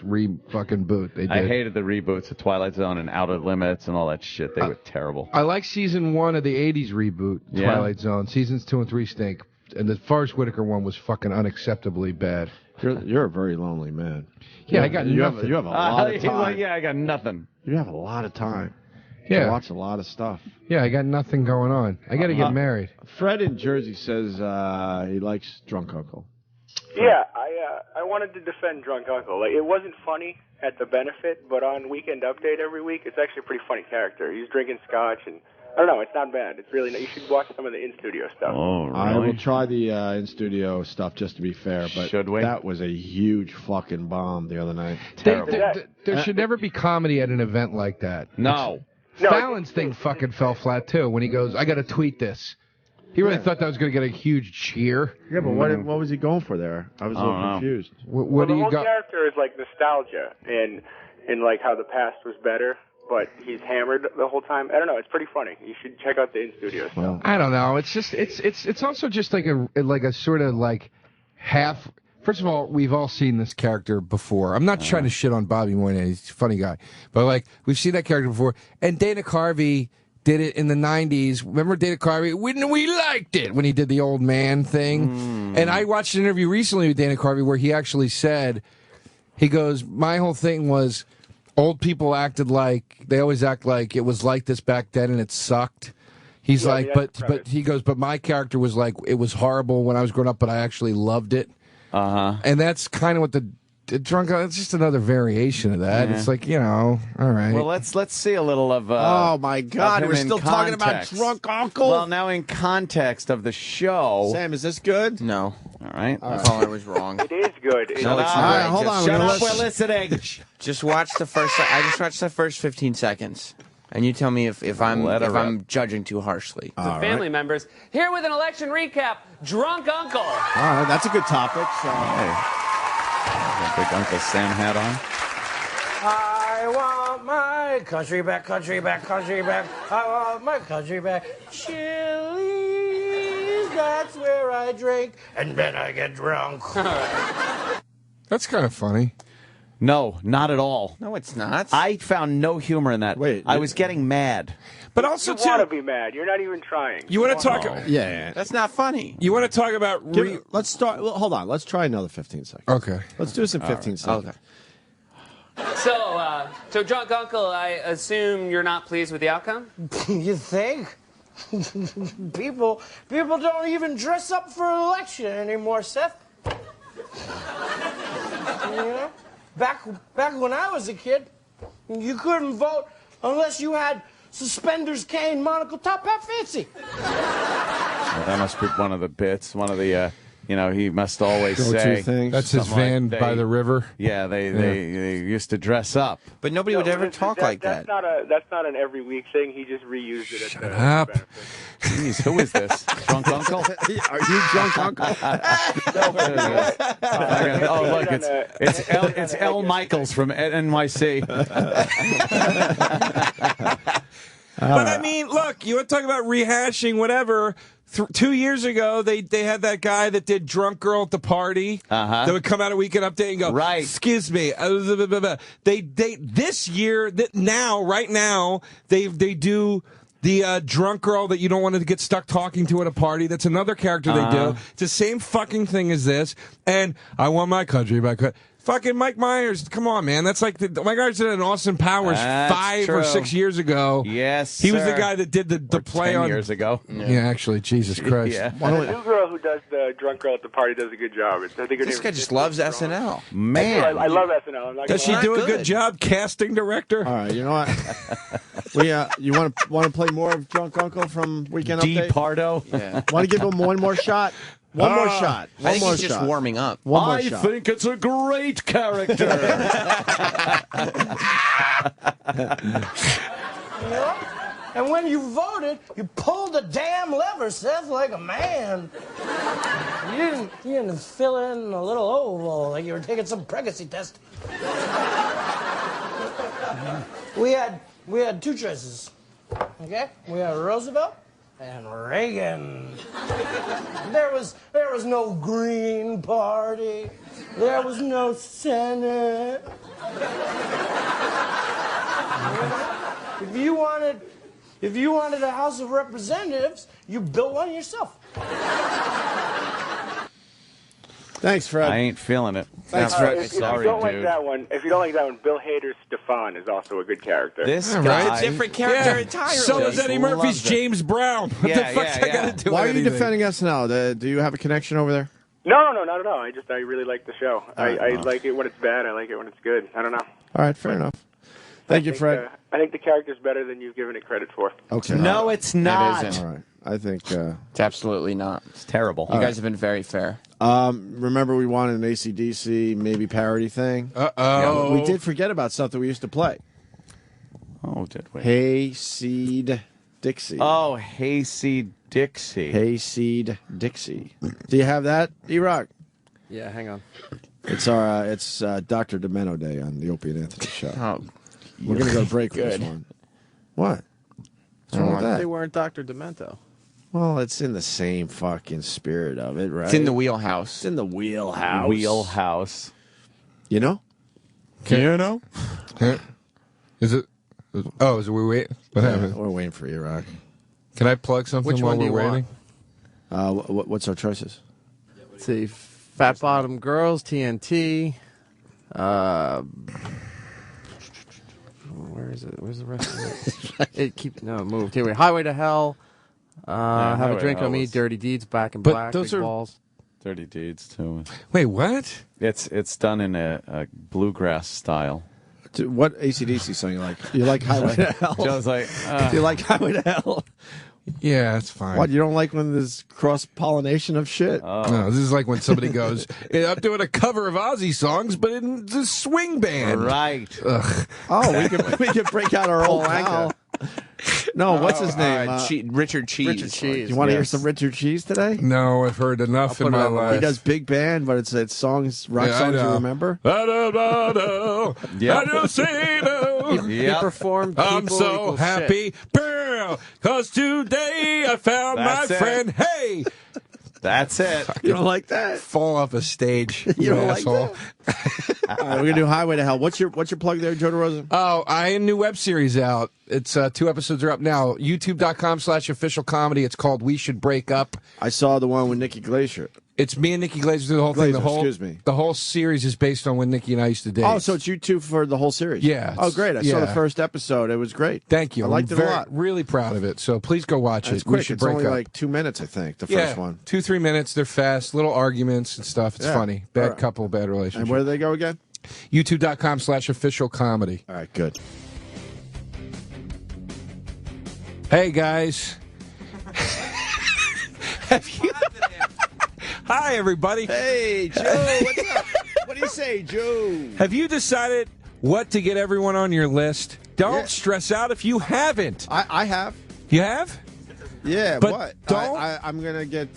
fucking boot they did. I hated the reboots of Twilight Zone and Outer Limits and all that shit. They were terrible. I like season 1 of the 80s reboot, Twilight Zone. Seasons 2 and 3 stink. And the Forrest Whitaker one was fucking unacceptably bad. You're a very lonely man. Yeah, I got nothing. You have a lot of time. I got nothing. You have a lot of time. Yeah. To watch a lot of stuff. Yeah, I got nothing going on. I got to get married. Fred in Jersey says he likes Drunk Uncle. Yeah, I wanted to defend Drunk Uncle. Like, it wasn't funny at the benefit, but on Weekend Update every week, it's actually a pretty funny character. He's drinking scotch, and I don't know, it's not bad. It's really, you should watch some of the in-studio stuff. Oh, really? I will try the in-studio stuff just to be fair, but should we? That was a huge fucking bomb the other night. There should never be comedy at an event like that. No. Fallon's thing fucking fell flat, too, when he goes, I got to tweet this. He really thought that was going to get a huge cheer. Yeah, but what was he going for there? I was a little confused. What do the you whole got? character is like nostalgia and like how the past was better, but he's hammered the whole time. I don't know. It's pretty funny. You should check out the in-studio stuff. I don't know. It's just it's also just like a sort of like half. First of all, we've all seen this character before. I'm not trying to shit on Bobby Moynihan. He's a funny guy, but like we've seen that character before. And Dana Carvey did it in the 90s. Remember Dana Carvey? We liked it when he did the old man thing. And I watched an interview recently with Dana Carvey where he actually said, he goes, my whole thing was old people they always act like it was like this back then and it sucked. He's but he goes, but my character was like, it was horrible when I was growing up, but I actually loved it. And that's kind of what the Drunk. It's just another variation of that. Yeah. It's like, all right. Well, let's see a little of. Oh my God, we're still talking about Drunk Uncle. Well, now in context of the show, Sam, is this good? No. All right. The caller was wrong. It is good. No, it's not. Hold on. Shut up. We're listening. Just watch the first. I just watched the first 15 seconds, and you tell me if I'm judging too harshly. Family members here with an election recap. Drunk Uncle. All right, that's a good topic. So. Big Uncle Sam hat on. I want my country back, country back, country back. I want my country back. Chili's, that's where I drink, and then I get drunk. That's kind of funny. No, not at all. No, it's not. I found no humor in that. Wait, I was getting mad. But also, you want to be mad. You're not even trying. You want to talk? Yeah. That's not funny. You want to talk about? Let's start. Well, hold on. Let's try another 15 seconds. Okay. Let's do this in 15 seconds. Okay. So Drunk Uncle, I assume you're not pleased with the outcome? You think? People don't even dress up for an election anymore, Seth. You know? Back when I was a kid, you couldn't vote unless you had suspenders, cane, monocle, top hat, fancy. Well, that must be one of the bits. One of the, he must always say. That's his van by the river. Yeah, they used to dress up. But nobody would ever talk like that. That's not an every week thing. He just reused it. Shut up. Jeez, who is this? Drunk Uncle? Are you Drunk Uncle? Oh, look, it's L. Michaels from NYC. But I mean, look, you want to talk about rehashing whatever. 2 years ago, they had that guy that did Drunk Girl at the Party that would come out a Weekend Update and go, right, excuse me. They this year, right now, they do the drunk girl that you don't want to get stuck talking to at a party. That's another character they do. It's the same fucking thing as this. And I want my country back. Fucking Mike Myers, come on, man. That's like Mike Myers did an Austin Powers 5 or 6 years ago. Yes, he was the guy that did the play 10 on years ago. Yeah, actually, Jesus Christ. The new girl who does the drunk girl at the party does a good job. I think This guy just loves SNL. Man, I love SNL. I'm not Does she do a good job casting director? All right, you know what? You want to play more of Drunk Uncle from Weekend Update? Pardo. Yeah. Want to give him one more shot? One more shot. I think he's just warming up. One more I shot. think it's a great character. And when you voted, you pulled the damn lever, Seth, like a man. You didn't fill in a little oval like you were taking some pregnancy test. We had two choices. Okay? We had Roosevelt and Reagan. There was no Green Party. There was no Senate. If you wanted a House of Representatives, you built one yourself. Thanks, Fred. I ain't feeling it. Thanks, No, Fred. If Sorry, you don't dude. like that one, Bill Hader's Stefan is also a good character. This All guy, right. It's a different character entirely. So is Eddie Murphy's James Brown. What the fuck's that got to do Why with are you anything? defending SNL? Do you have a connection over there? No, not at all. I really like the show. I like it when it's bad. I like it when it's good. I don't know. All right, fair enough. Thank you, Fred. I think the character's better than you've given it credit for. Okay. No, it's not. It isn't. All right. I think. It's absolutely not. It's terrible. You guys have been very fair. Remember, we wanted an ACDC maybe parody thing. Uh-oh. We did forget about something we used to play. Oh, did we? Hayseed Dixie. Oh, Hayseed Dixie. Hayseed Dixie. Do you have that, E-Rock? Yeah, hang on. It's Dr. Demento Day on the Opie and Anthony show. Oh, We're gonna go to break with this good. one. What? What's wrong with They that? weren't Dr. Demento. Well, it's in the same fucking spirit of it, right? It's in the wheelhouse. It's in the wheelhouse. Wheelhouse. You know? You know? Is it? Oh, is it? We wait. What happened? We're waiting for you, Rock. Can I plug something Which while one do we're you waiting? What's our choices? Let's see. Fat Bottom Girls, TNT. Where is it? Where's the rest of it? It moved. Here we Highway to Hell. Have Highway a drink to on Hell me. was- Dirty Deeds. Back in But Black. those Big are- balls. Dirty Deeds, too. Wait, what? It's done in a bluegrass style. What ACDC song you like? You like Highway to Hell? Joe's like, Do you like Highway to Hell? Yeah, that's fine. What, you don't like when there's cross-pollination of shit? No, this is like when somebody goes, "Hey, I'm doing a cover of Ozzy songs, but in the swing band." Right. Ugh. Oh, we could break out our old pal. No, what's his name? Richard Cheese. Richard Cheese. You want to hear Yes. some Richard Cheese today? No, I've heard enough I'll in put it my on the life. He does big band, but it's songs, rock Yeah, I songs you know. remember. Yeah. I just say no. He performed. I'm People so Equals happy, girl, 'cause today I found That's my it. friend. Hey, That's it. You don't like that? fall off a stage, You don't like asshole. All right, we're gonna do Highway to Hell. What's your plug there, Joe DeRosa? Oh, I have a new web series out. It's 2 episodes are up now. YouTube.com/official comedy. It's called We Should Break Up. I saw the one with Nikki Glaser. It's me and Nikki Glaser do the whole thing. The Glaser, whole, excuse me. The whole series is based on when Nikki and I used to date. Oh, so it's you two for the whole series? Yeah, Oh, great. I saw the yeah. first episode. It was great. Thank you. I liked I'm it a lot. Really proud of it. So please go watch It's it. We quick. should It's break only up. like 2 minutes, I think, the yeah, first one. 2-3 minutes. They're fast. Little arguments and stuff. It's Yeah. funny. Bad All right. couple, bad relationship. And where do they go again? YouTube.com/official comedy. All right, good. Hey guys. Have you? Hi everybody. Hey, Joe, what's up? What do you say, Joe? Have you decided what to get everyone on your list? Don't Yeah. stress out if you haven't. I have. You have? Yeah, But what? don't- I'm going to get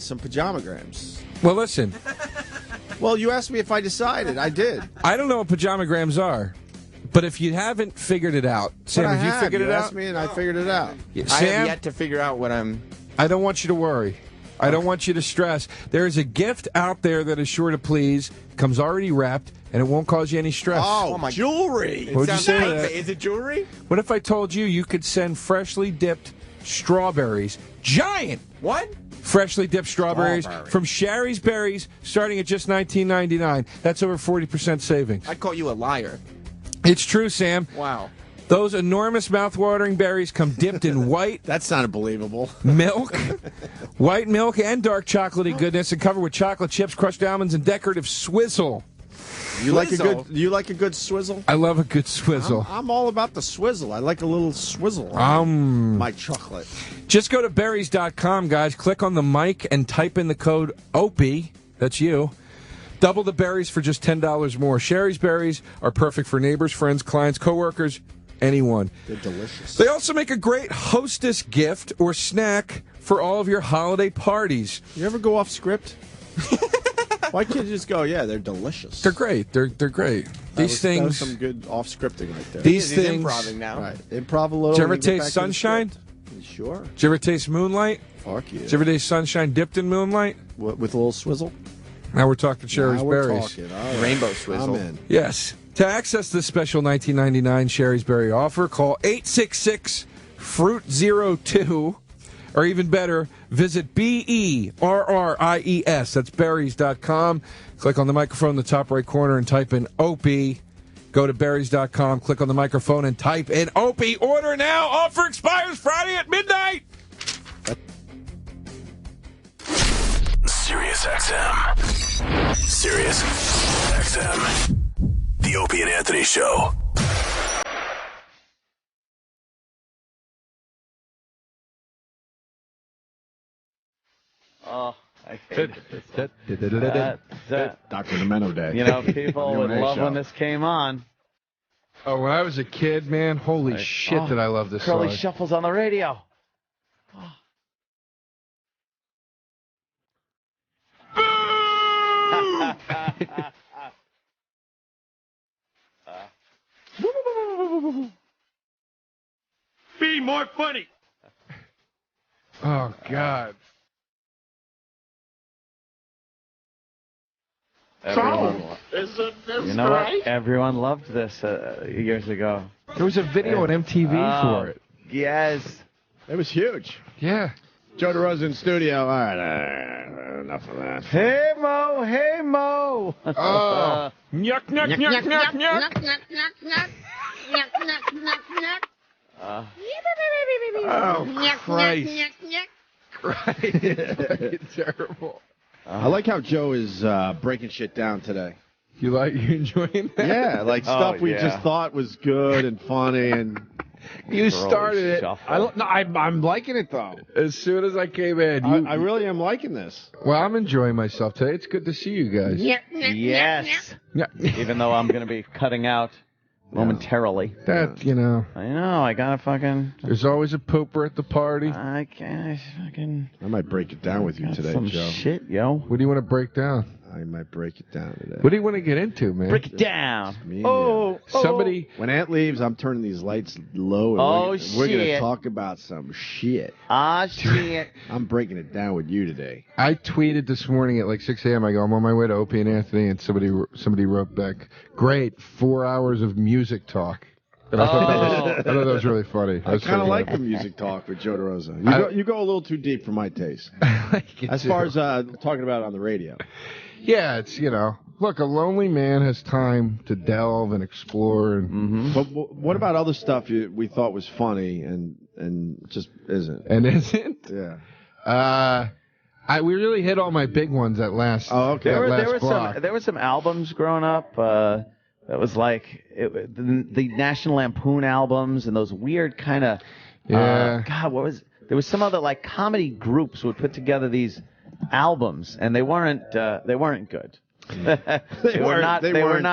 some pajamagrams. Well, listen. Well, you asked me if I decided. I did. I don't know what pajamagrams are. But if you haven't figured it out, Sam, have you figured it out? Asked me and I figured it out. Yeah, I Sam, have yet to figure out what I'm... I don't want you to worry. I don't want you to stress. There is a gift out there that is sure to please, comes already wrapped, and it won't cause you any stress. Oh, my jewelry. What would you say to that? Is it jewelry? What if I told you could send freshly dipped strawberries, giant freshly dipped strawberries from Sherry's Berries, starting at just $19.99. That's over 40% savings. I'd call you a liar. It's true, Sam. Wow. Those enormous mouth-watering berries come dipped in white... That sounded believable. ...milk, white milk, and dark chocolatey goodness, and covered with chocolate chips, crushed almonds, and decorative swizzle. You like a good swizzle? I love a good swizzle. I'm all about the swizzle. I like a little swizzle on my chocolate. Just go to berries.com, guys. Click on the mic and type in the code Opie. That's you. Double the berries for just $10 more. Sherry's Berries are perfect for neighbors, friends, clients, coworkers, anyone. They're delicious. They also make a great hostess gift or snack for all of your holiday parties. You ever go off script? Why can't you just go, yeah, they're delicious? They're great. They're great. That was some good off-scripting right there. These He's things... improvising now. Right. Improv a little. Did you ever and get taste back to the sunshine? script. Sure. Did you ever taste moonlight? Fuck yeah. Did you ever taste sunshine dipped in moonlight? With a little swizzle? Now we're talking Sherry's Now we're Berries. talking. All right. Rainbow swizzle. I'm in. Yes. To access this special $19.99 Sherry's Berry offer, call 866-FRUIT-02, or even better, visit BERRIES. That's berries.com. Click on the microphone in the top right corner and type in Opie. Go to berries.com, click on the microphone and type in Opie. Order now. Offer expires Friday at midnight. Sirius XM. Sirius XM. The Opie and Anthony Show. Oh, I hate Dr. Demento Day. You know, people would love when this came on. Oh, when I was a kid, man, holy shit did I love this Curly song. Shuffle's on the radio. Be more funny. Oh, God. You know what? Everyone loved this years ago. There was a video on MTV for it. Yes. It was huge. Yeah. Joe DeRosa in studio. All right, enough of that. Hey, Mo. Hey, Mo. Oh. Nyuk, nyuk, nyuk, nyuk, nyuk. Oh, Christ. Christ. Terrible. I like how Joe is breaking shit down today. You enjoying that? Yeah, like stuff we just thought was good and funny, and you started it. I'm liking it though. As soon as I came in, I really am liking this. Well, I'm enjoying myself today. It's good to see you guys. Yes. Yeah. Even though I'm going to be cutting out momentarily. That, you know. I know. I got to fucking... There's always a pooper at the party. I can't fucking... I might break it down with you today, some Joe. shit, yo. What do you want to break down? I might break it down today. What do you want to get into, man? Break it down. Somebody... When Aunt leaves, I'm turning these lights low. And we're going to talk about some shit. Ah, shit. I'm breaking it down with you today. I tweeted this morning at like 6 a.m. I go, I'm on my way to Opie and Anthony, and somebody wrote back, great, 4 hours of music talk. And I thought that was really funny. I kind of like the music talk with Joe DeRosa. You go a little too deep for my taste. As far as talking about it on the radio. Yeah, it's, look, a lonely man has time to delve and explore. And But what about other stuff we thought was funny and just isn't? And isn't? Yeah. We really hit all my big ones at last. Oh, okay. There were some albums growing up that was like the National Lampoon albums and those weird kind of there was some other like comedy groups would put together these albums and they weren't good. they were not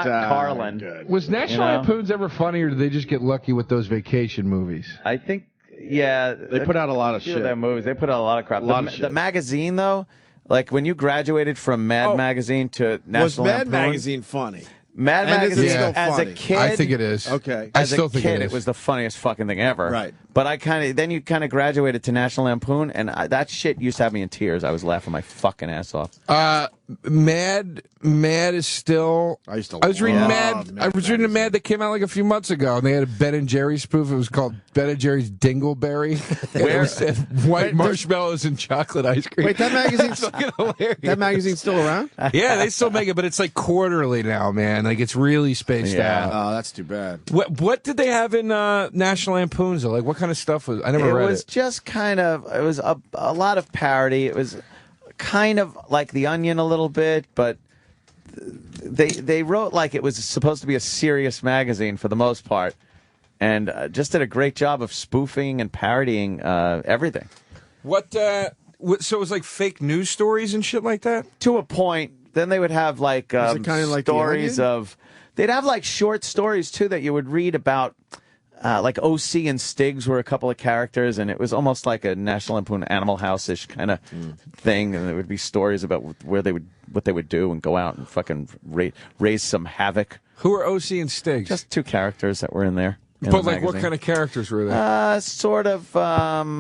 Carlin. Good. Was National Lampoons ever funny, or did they just get lucky with those vacation movies? I think they put out a lot of shit. Their movies, they put out a lot of crap. The magazine though, like when you graduated from Mad Magazine to National was Mad Lampoon, Magazine funny? Mad Magazine as a kid. I think it is. Okay. I As still a think kid, it is. was the funniest fucking thing ever. Right. But then you kind of graduated to National Lampoon, and that shit used to have me in tears. I was laughing my fucking ass off. Mad is still. I used to. I was reading love Mad. I was reading a Mad that came out like a few months ago, and they had a Ben and Jerry spoof. It was called Ben and Jerry's Dingleberry. Where it said white marshmallows and chocolate ice cream. Wait, that magazine's fucking hilarious. That magazine's still around? Yeah, they still make it, but it's like quarterly now, man. Like it's really spaced out. Oh, that's too bad. What did they have in National Lampoons? Like what kind of stuff was? I never read it. It was just kind of. It was a lot of parody. It was kind of like The Onion a little bit, but they wrote like it was supposed to be a serious magazine for the most part, and just did a great job of spoofing and parodying everything. What? So it was like fake news stories and shit like that? To a point. Then they would have like kind of like stories of. They'd have like short stories too that you would read about. Like OC and Stiggs were a couple of characters, and it was almost like a National Lampoon Animal House-ish kind of thing. And there would be stories about what they would do and go out and fucking raise some havoc. Who are OC and Stiggs? Just two characters that were in there. But like, what kind of characters were they? Sort of Beavis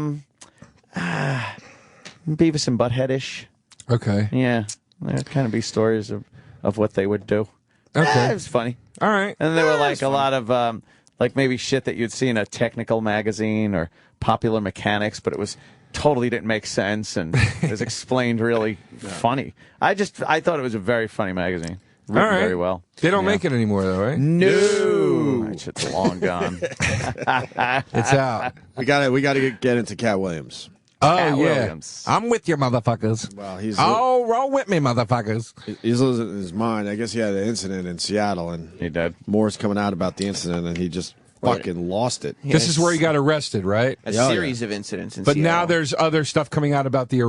and Butthead-ish. Okay. Yeah, there'd kind of be stories of what they would do. Okay, it was funny. All right, and there were like a lot of. Like maybe shit that you'd see in a technical magazine or Popular Mechanics, but it was totally didn't make sense and it was explained really funny. I thought it was a very funny magazine. Written All right. very well. They don't make it anymore, though, right? No, that shit's long gone. It's out. We gotta get into Katt Williams. Oh, Katt yeah. Williams. I'm with you, motherfuckers. Well, he's roll with me, motherfuckers. He's losing his mind. I guess he had an incident in Seattle, and he did. More's coming out about the incident, and he just fucking lost it. This is where he got arrested, right? A series of incidents in But Seattle. now there's other stuff coming out about the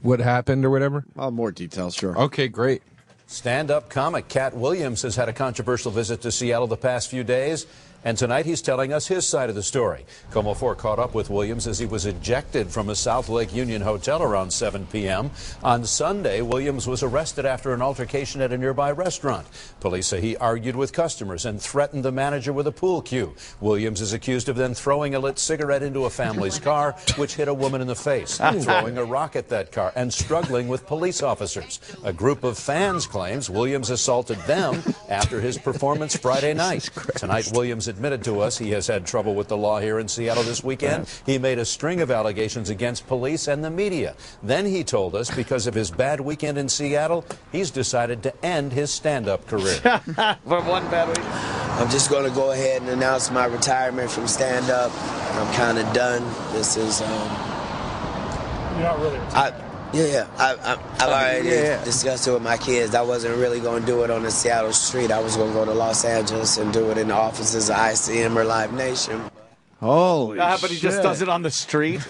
what happened or whatever? Well, more details, sure. Okay, great. Stand-up comic Katt Williams has had a controversial visit to Seattle the past few days, and tonight he's telling us his side of the story. Como 4 caught up with Williams as he was ejected from a South Lake Union hotel around 7 p.m. On Sunday, Williams was arrested after an altercation at a nearby restaurant. Police say he argued with customers and threatened the manager with a pool cue. Williams is accused of then throwing a lit cigarette into a family's car, which hit a woman in the face, throwing a rock at that car, and struggling with police officers. A group of fans claims Williams assaulted them after his performance Friday night. Tonight, Williams admitted to us he has had trouble with the law here in Seattle this weekend. He made a string of allegations against police and the media. Then he told us because of his bad weekend in Seattle, he's decided to end his stand-up career. For one bad week. I'm just going to go ahead and announce my retirement from stand-up. I'm kind of done. This is... You're not really I've already discussed it with my kids. I wasn't really going to do it on the Seattle street. I was going to go to Los Angeles and do it in the offices of ICM or Live Nation. Holy shit. But he just does it on the street.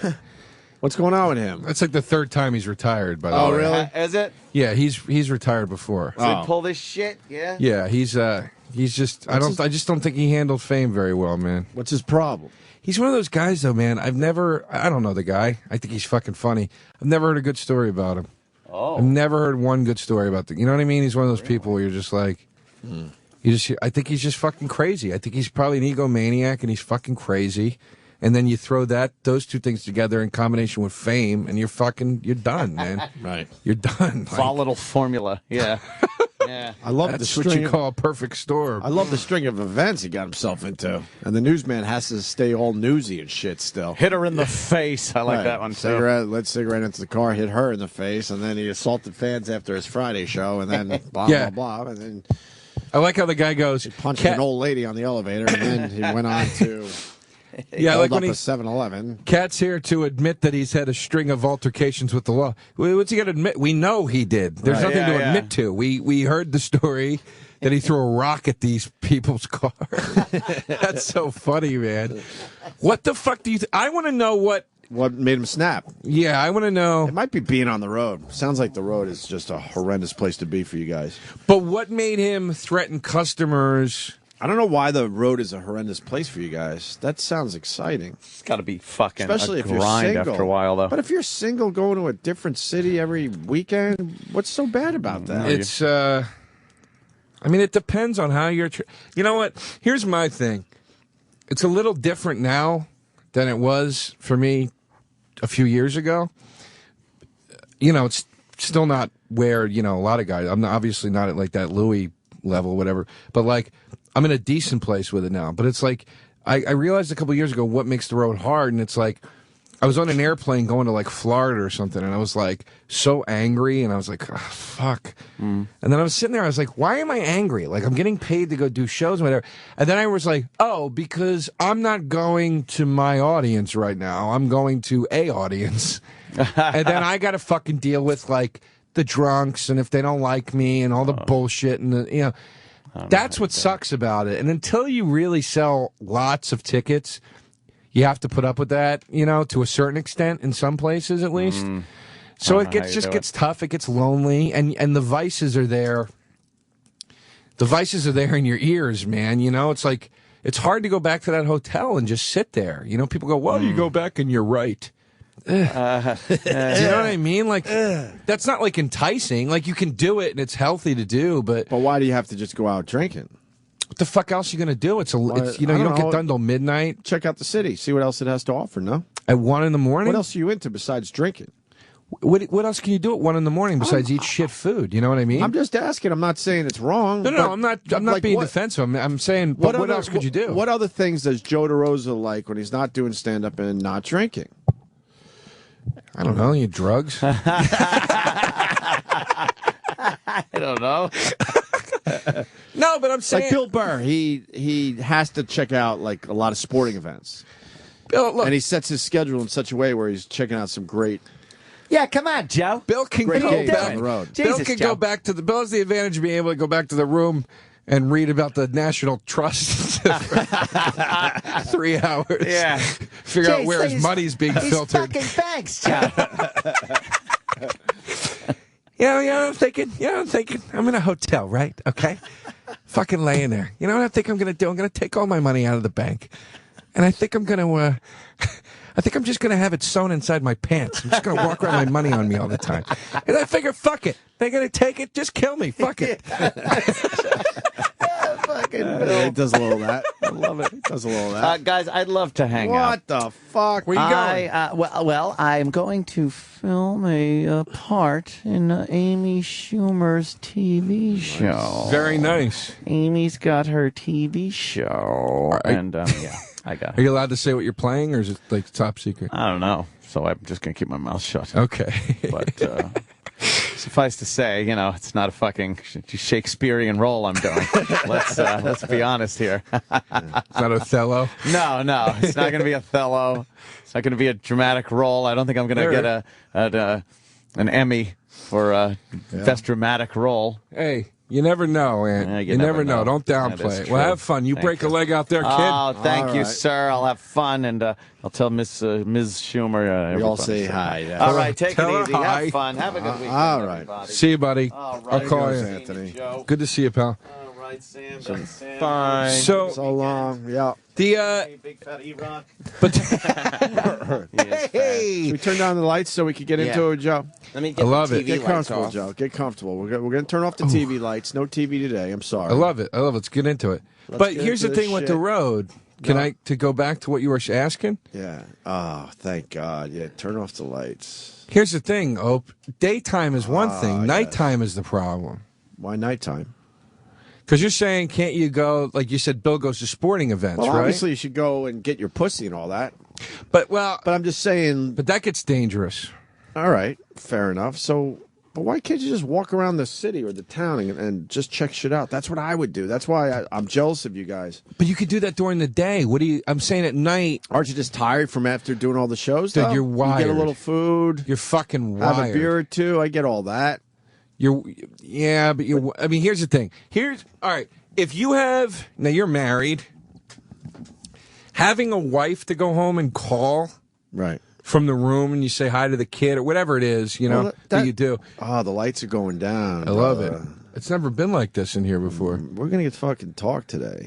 What's going on with him? That's like the third time he's retired, by the way. Oh, really? Is it? Yeah, he's retired before. So he pull this shit? Yeah. Yeah, he's just I just don't think he handled fame very well, man. What's his problem? He's one of those guys, though, man. I don't know the guy. I think he's fucking funny. I've never heard a good story about him. Oh. I've never heard one good story about you know what I mean? He's one of those people where you're just like, I think he's just fucking crazy. I think he's probably an egomaniac and he's fucking crazy. And then you throw those two things together in combination with fame, and you're done, man. Right. You're done. Volatile formula. Yeah. Yeah. I love That's the what string you call a perfect storm. I love the string of events he got himself into. And the newsman has to stay all newsy and shit still. Hit her in the face. I like Right. that one, too. Lit cigarette into the car, hit her in the face, and then he assaulted fans after his Friday show, and then blah, Yeah. blah, blah. And then I like how the guy goes, he punched an old lady on the elevator, and then he went on to Yeah, hold like when up he a 7-Eleven. Katt's here to admit that he's had a string of altercations with the law. What's he got to admit? We know he did. There's Right. nothing to Yeah, admit to. We heard the story that he threw a rock at these people's car. That's so funny, man. What the fuck do you? I want to know what made him snap. Yeah, I want to know. It might be being on the road. Sounds like the road is just a horrendous place to be for you guys. But what made him threaten customers? I don't know why the road is a horrendous place for you guys. That sounds exciting. It's got to be fucking Especially a if you're grind single. after a while, though. But if you're single going to a different city every weekend, what's so bad about that? It's I mean, it depends on how you're. You know what? Here's my thing. It's a little different now than it was for me a few years ago. You know, it's still not where, you know, a lot of guys. I'm obviously not at like that Louis level, whatever. But like, I'm in a decent place with it now. But it's like, I realized a couple years ago what makes the road hard, and it's like, I was on an airplane going to like Florida or something, and I was like so angry, and I was like, oh, fuck. And then I was sitting there, I was like, why am I angry? Like, I'm getting paid to go do shows and whatever. And then I was like, oh, because I'm not going to my audience right now. I'm going to a audience. And then I got to fucking deal with like the drunks, and if they don't like me, and all the bullshit, and the, you know, that's what sucks about it. And until you really sell lots of tickets, you have to put up with that, you know, to a certain extent in some places at least. So it gets tough. It gets lonely, and the vices are there. The vices are there in your ears, man. You know, it's like it's hard to go back to that hotel and just sit there. You know, people go, "Well, you go back and you're right." Do you know what I mean? Like, that's not like enticing. Like, you can do it and it's healthy to do, but why do you have to just go out drinking? What the fuck else are you gonna do? It's you know, you don't get done till midnight. Check out the city, see what else it has to offer. No, at 1 in the morning. What else are you into besides drinking? What else can you do at 1 in the morning besides eat shit food? You know what I mean? I'm just asking. I'm not saying it's wrong. No, I'm not like, being defensive. I'm saying, what else could you do? What other things does Joe DeRosa like when he's not doing stand up and not drinking? I don't know. You drugs? I don't know. No, but I'm saying, like Bill Burr, he has to check out like a lot of sporting events. Bill, look, and he sets his schedule in such a way where he's checking out some great. Yeah, come on, Joe. Bill can Great go games back. on the road. Bill Jesus, can Joe. go back to the. Bill has the advantage of being able to go back to the room and read about the National Trust for 3 hours. Yeah. Figure out where his money's being filtered. Fucking thanks, Joe. Yeah, I'm thinking. I'm in a hotel, right? Okay. Fucking laying there. You know what I think I'm going to do? I'm going to take all my money out of the bank. And I think I'm going to, I think I'm just going to have it sewn inside my pants. I'm just going to walk around with my money on me all the time. And I figure, fuck it. They're going to take it. Just kill me. Fuck it. It does a little of that. I love it. It does a little of that. Guys, I'd love to hang out. What the fuck? Where you going? Well, I'm going to film a part in Amy Schumer's TV show. Very nice. Amy's got her TV show, and yeah, I got Are you allowed to say what you're playing, or is it like top secret? I don't know, so I'm just going to keep my mouth shut. Okay. But suffice to say, you know, it's not a fucking Shakespearean role I'm doing. Let's be honest here. It's not Othello? No, it's not going to be Othello. It's not going to be a dramatic role. I don't think I'm going to get an Emmy for best dramatic role. Hey, you never know, Ant. You never know. Don't downplay it. Well, have fun. You break a leg out there, kid. Oh, thank you, sir. I'll have fun, and I'll tell Ms. Schumer. We all say hi. Yeah. All right, take Tell it her easy. hi. Have fun. Have a good weekend, all right. everybody. See you, buddy. All right. I'll call you. Anthony. Good to see you, pal. All right, Sam. Fine. So long. Yeah. The Big fat E-Rock. but Hey, should we turn down the lights so we can get into it, Joe? Let me get I love the it. TV Get lights comfortable, off. Joe. Get comfortable. We're going to turn off the TV lights. No TV today. I'm sorry. I love it. Let's get into it. But get here's the into this thing with shit. the road. Can I go back to what you were asking? Yeah. Oh, thank God. Yeah. Turn off the lights. Here's the thing, Ope. Daytime is one thing. yes. Nighttime is the problem. Why nighttime? Because you're saying, can't you go, like you said, Bill goes to sporting events, Well, right? obviously you should go and get your pussy and all that. But I'm just saying. But that gets dangerous. All right. Fair enough. So, but why can't you just walk around the city or the town and just check shit out? That's what I would do. That's why I'm jealous of you guys. But you could do that during the day. I'm saying at night. Aren't you just tired from after doing all the shows? Dude, though? you're wired. You get a little food. You're fucking wired. Have a beer or two. I get all that. I mean, here's the thing. All right. If you have, now you're married, having a wife to go home and call Right. from the room and you say hi to the kid or whatever it is, that you do. Oh, the lights are going down. I love it. It's never been like this in here before. We're going to get fucking talk today.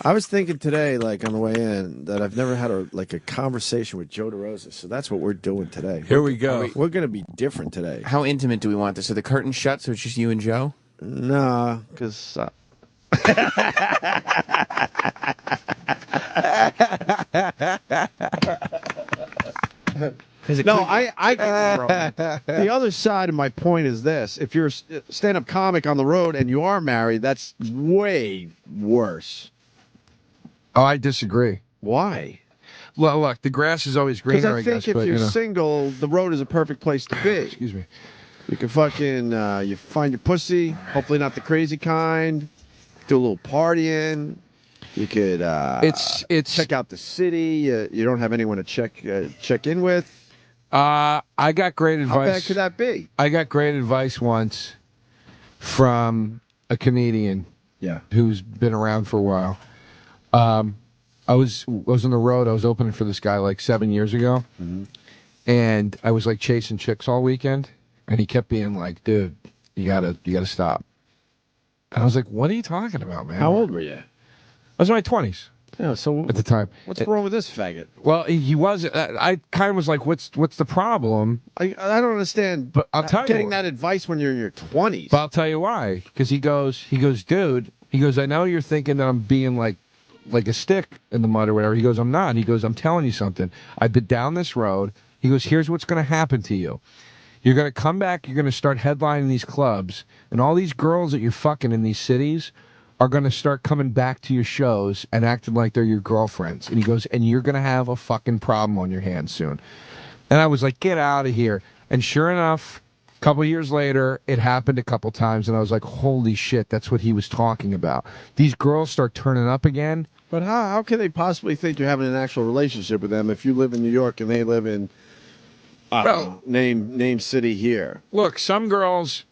I was thinking today, like on the way in, that I've never had a conversation with Joe DeRosa. So that's what we're doing today. Here we go. We're going to be different today. How intimate do we want this? Are the curtains shut so it's just you and Joe? Nah, because. No, the other side of my point is this: if you're a stand-up comic on the road and you are married, that's way worse. Oh, I disagree. Why? Well, look, the grass is always Because greener. I think if but, you're you know. single, the road is a perfect place to be. Excuse me. You can fucking you find your pussy. Hopefully not the crazy kind. Do a little partying. You could it's check out the city. You don't have anyone to check in with. I got great advice. How bad could that be? I got great advice once from a comedian. Yeah. Who's been around for a while. I was on the road. I was opening for this guy like 7 years ago, and I was like chasing chicks all weekend, and he kept being like, "Dude, you gotta stop." And I was like, "What are you talking about, man?" How old were you? I was in my 20s. Yeah. So at the time, what's wrong with this faggot? Well, he was. I kind of was like, "What's the problem?" I don't understand. But I'll tell you, getting that advice when you're in your 20s. But I'll tell you why. Because he goes, "Dude," he goes, "I know you're thinking that I'm being like a stick in the mud or whatever." He goes, "I'm not." He goes, "I'm telling you something. I've been down this road." He goes, "Here's what's going to happen to you. You're going to come back. You're going to start headlining these clubs, and all these girls that you're fucking in these cities are going to start coming back to your shows and acting like they're your girlfriends." And he goes, "And you're going to have a fucking problem on your hands soon." And I was like, "Get out of here." And sure enough, a couple years later, it happened a couple times, and I was like, holy shit, that's what he was talking about. These girls start turning up again. But how can they possibly think you're having an actual relationship with them if you live in New York and they live in name city here? Look, some girls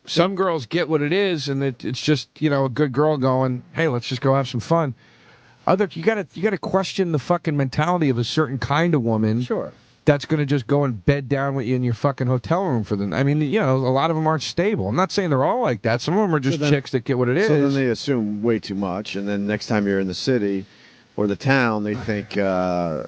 get what it is, and it's just, a good girl going, "Hey, let's just go have some fun." You gotta question the fucking mentality of a certain kind of woman. Sure. That's going to just go and bed down with you in your fucking hotel room for them. I mean, a lot of them aren't stable. I'm not saying they're all like that. Some of them are just chicks that get what it is. So then they assume way too much, and then next time you're in the city or the town, they think they're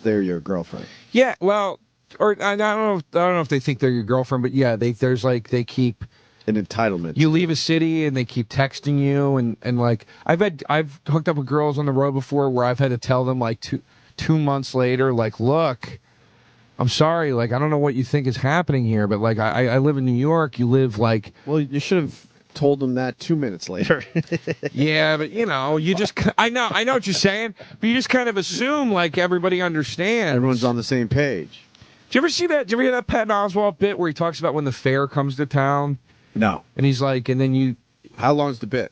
your girlfriend. Yeah, well, or I don't know if they think they're your girlfriend, but yeah, they keep an entitlement. You leave a city and they keep texting you, and like I've hooked up with girls on the road before where I've had to tell them like two months later, like, "Look, I'm sorry, like, I don't know what you think is happening here, but like, I live in New York. You live like..." Well, you should have told them that 2 minutes later. Yeah, but you just, I know what you're saying, but you just kind of assume like everybody understands. Everyone's on the same page. Did you ever see that? Did you ever hear that Patton Oswalt bit where he talks about when the fair comes to town? No. And he's like, and then you... How long's the bit?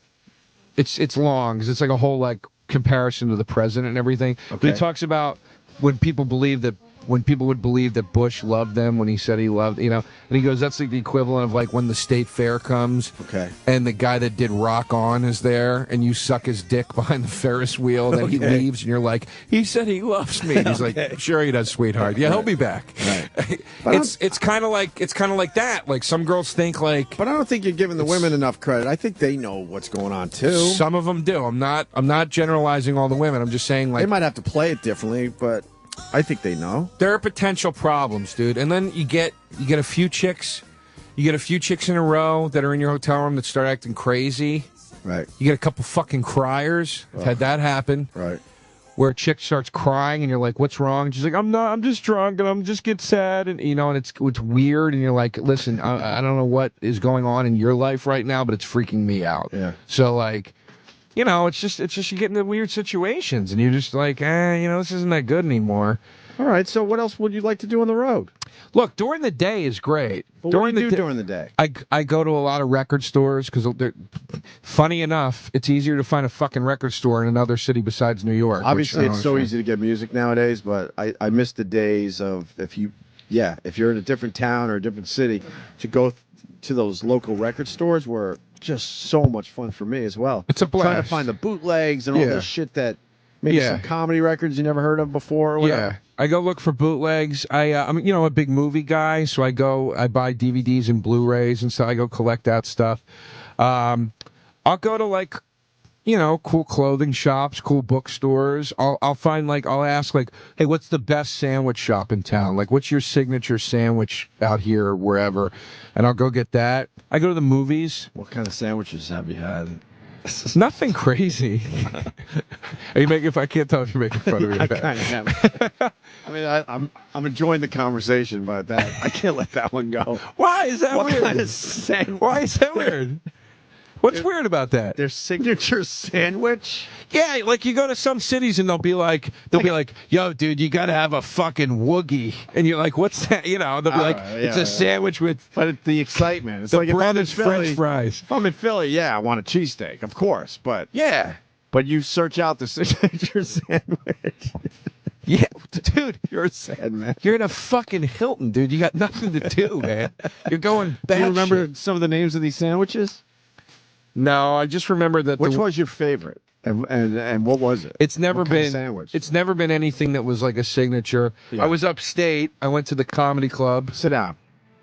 It's long, because it's like a whole like comparison to the president and everything. Okay. But he talks about when people would believe that Bush loved them when he said he loved, and he goes, that's like the equivalent of like when the state fair comes, okay, and the guy that did Rock On is there, and you suck his dick behind the Ferris wheel, and then he leaves, and you're like, he said he loves me. And he's like, sure he does, sweetheart. Yeah, he'll be back. Right. It's kind of like that. Like some girls think like, but I don't think you're giving the women enough credit. I think they know what's going on too. Some of them do. I'm not generalizing all the women. I'm just saying like they might have to play it differently, but I think they know. There are potential problems, dude. And then you get a few chicks, in a row that are in your hotel room that start acting crazy. Right. You get a couple fucking criers. I've had that happen. Right. Where a chick starts crying and you're like, "What's wrong?" And she's like, I'm just drunk and I'm just get sad, and and it's weird, and you're like, "Listen, I don't know what is going on in your life right now, but it's freaking me out." Yeah. So like, it's just you get into weird situations, and you're just like, this isn't that good anymore. All right, so what else would you like to do on the road? Look, during the day is great. But what do you do during the day? I go to a lot of record stores because, funny enough, it's easier to find a fucking record store in another city besides New York. Obviously, it's so easy to get music nowadays, but I miss the days of if you're in a different town or a different city, to go to those local record stores were just so much fun for me as well. It's a blast. Trying to find the bootlegs and all this shit that maybe some comedy records you never heard of before or whatever. Yeah. I go look for bootlegs. I'm a big movie guy, so I buy DVDs and Blu-rays and so I go collect that stuff. I'll go to like you know, cool clothing shops, cool bookstores. I'll find like I'll ask like, hey, what's the best sandwich shop in town? Like, what's your signature sandwich out here or wherever? And I'll go get that. I go to the movies. What kind of sandwiches have you had? Nothing crazy. Are you making? If I can't tell if you're making fun of me. I kind of am. I mean, I'm enjoying the conversation, but I can't let that one go. Why is that weird? Kind of sandwich? Why is that weird? What's weird about that? Their signature sandwich? Yeah, like you go to some cities and they'll be like, yo, dude, you gotta have a fucking woogie, and you're like, what's that? You know, they'll be like, it's a sandwich with, but it's the excitement. It's the like if I'm bread in is French Philly- fries. If I'm in Philly, yeah, I want a cheesesteak, of course, but Yeah, but you search out the signature sandwich. yeah, dude, You're a sad man. you're in a fucking Hilton, dude. You got nothing to do, man. You're going Do you batshit. remember some of the names of these sandwiches? No, I just remember that. Which was your favorite, and what was it? It's never What kind of been sandwich. It's never been anything that was like a signature. Yeah. I was upstate. I went to the comedy club. Sit down.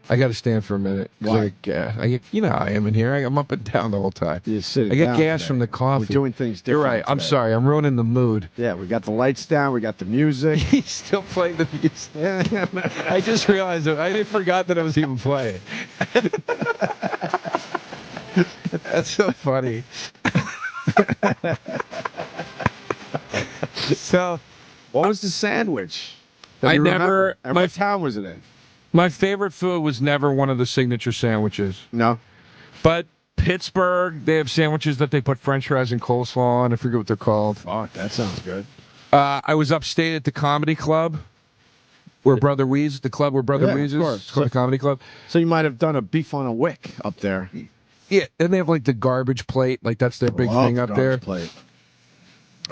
I got to stand for a minute. 'Cause Why? I get gas. You know how I am in here. I'm up and down the whole time. You sit I get down gas today. from the coffee. We're doing things You're different. right. I'm today. sorry. I'm ruining the mood. Yeah, we got the lights down. We got the music. He's still playing the music. I just realized that I forgot that I was even playing. That's so funny. So, What was the sandwich? I You never- remember? And my- what town was it in? my favorite food was never one of the signature sandwiches. No. But Pittsburgh, they have sandwiches that they put French fries and coleslaw on. I forget what they're called. Fuck, that sounds good. I was upstate at the comedy club, where Brother Weeze, the club where Brother Yeah, Weeze of is. course. It's called the comedy club. So you might have done a beef on a wick up there. Yeah, and they have like the garbage plate, like that's their big Love thing the up there. garbage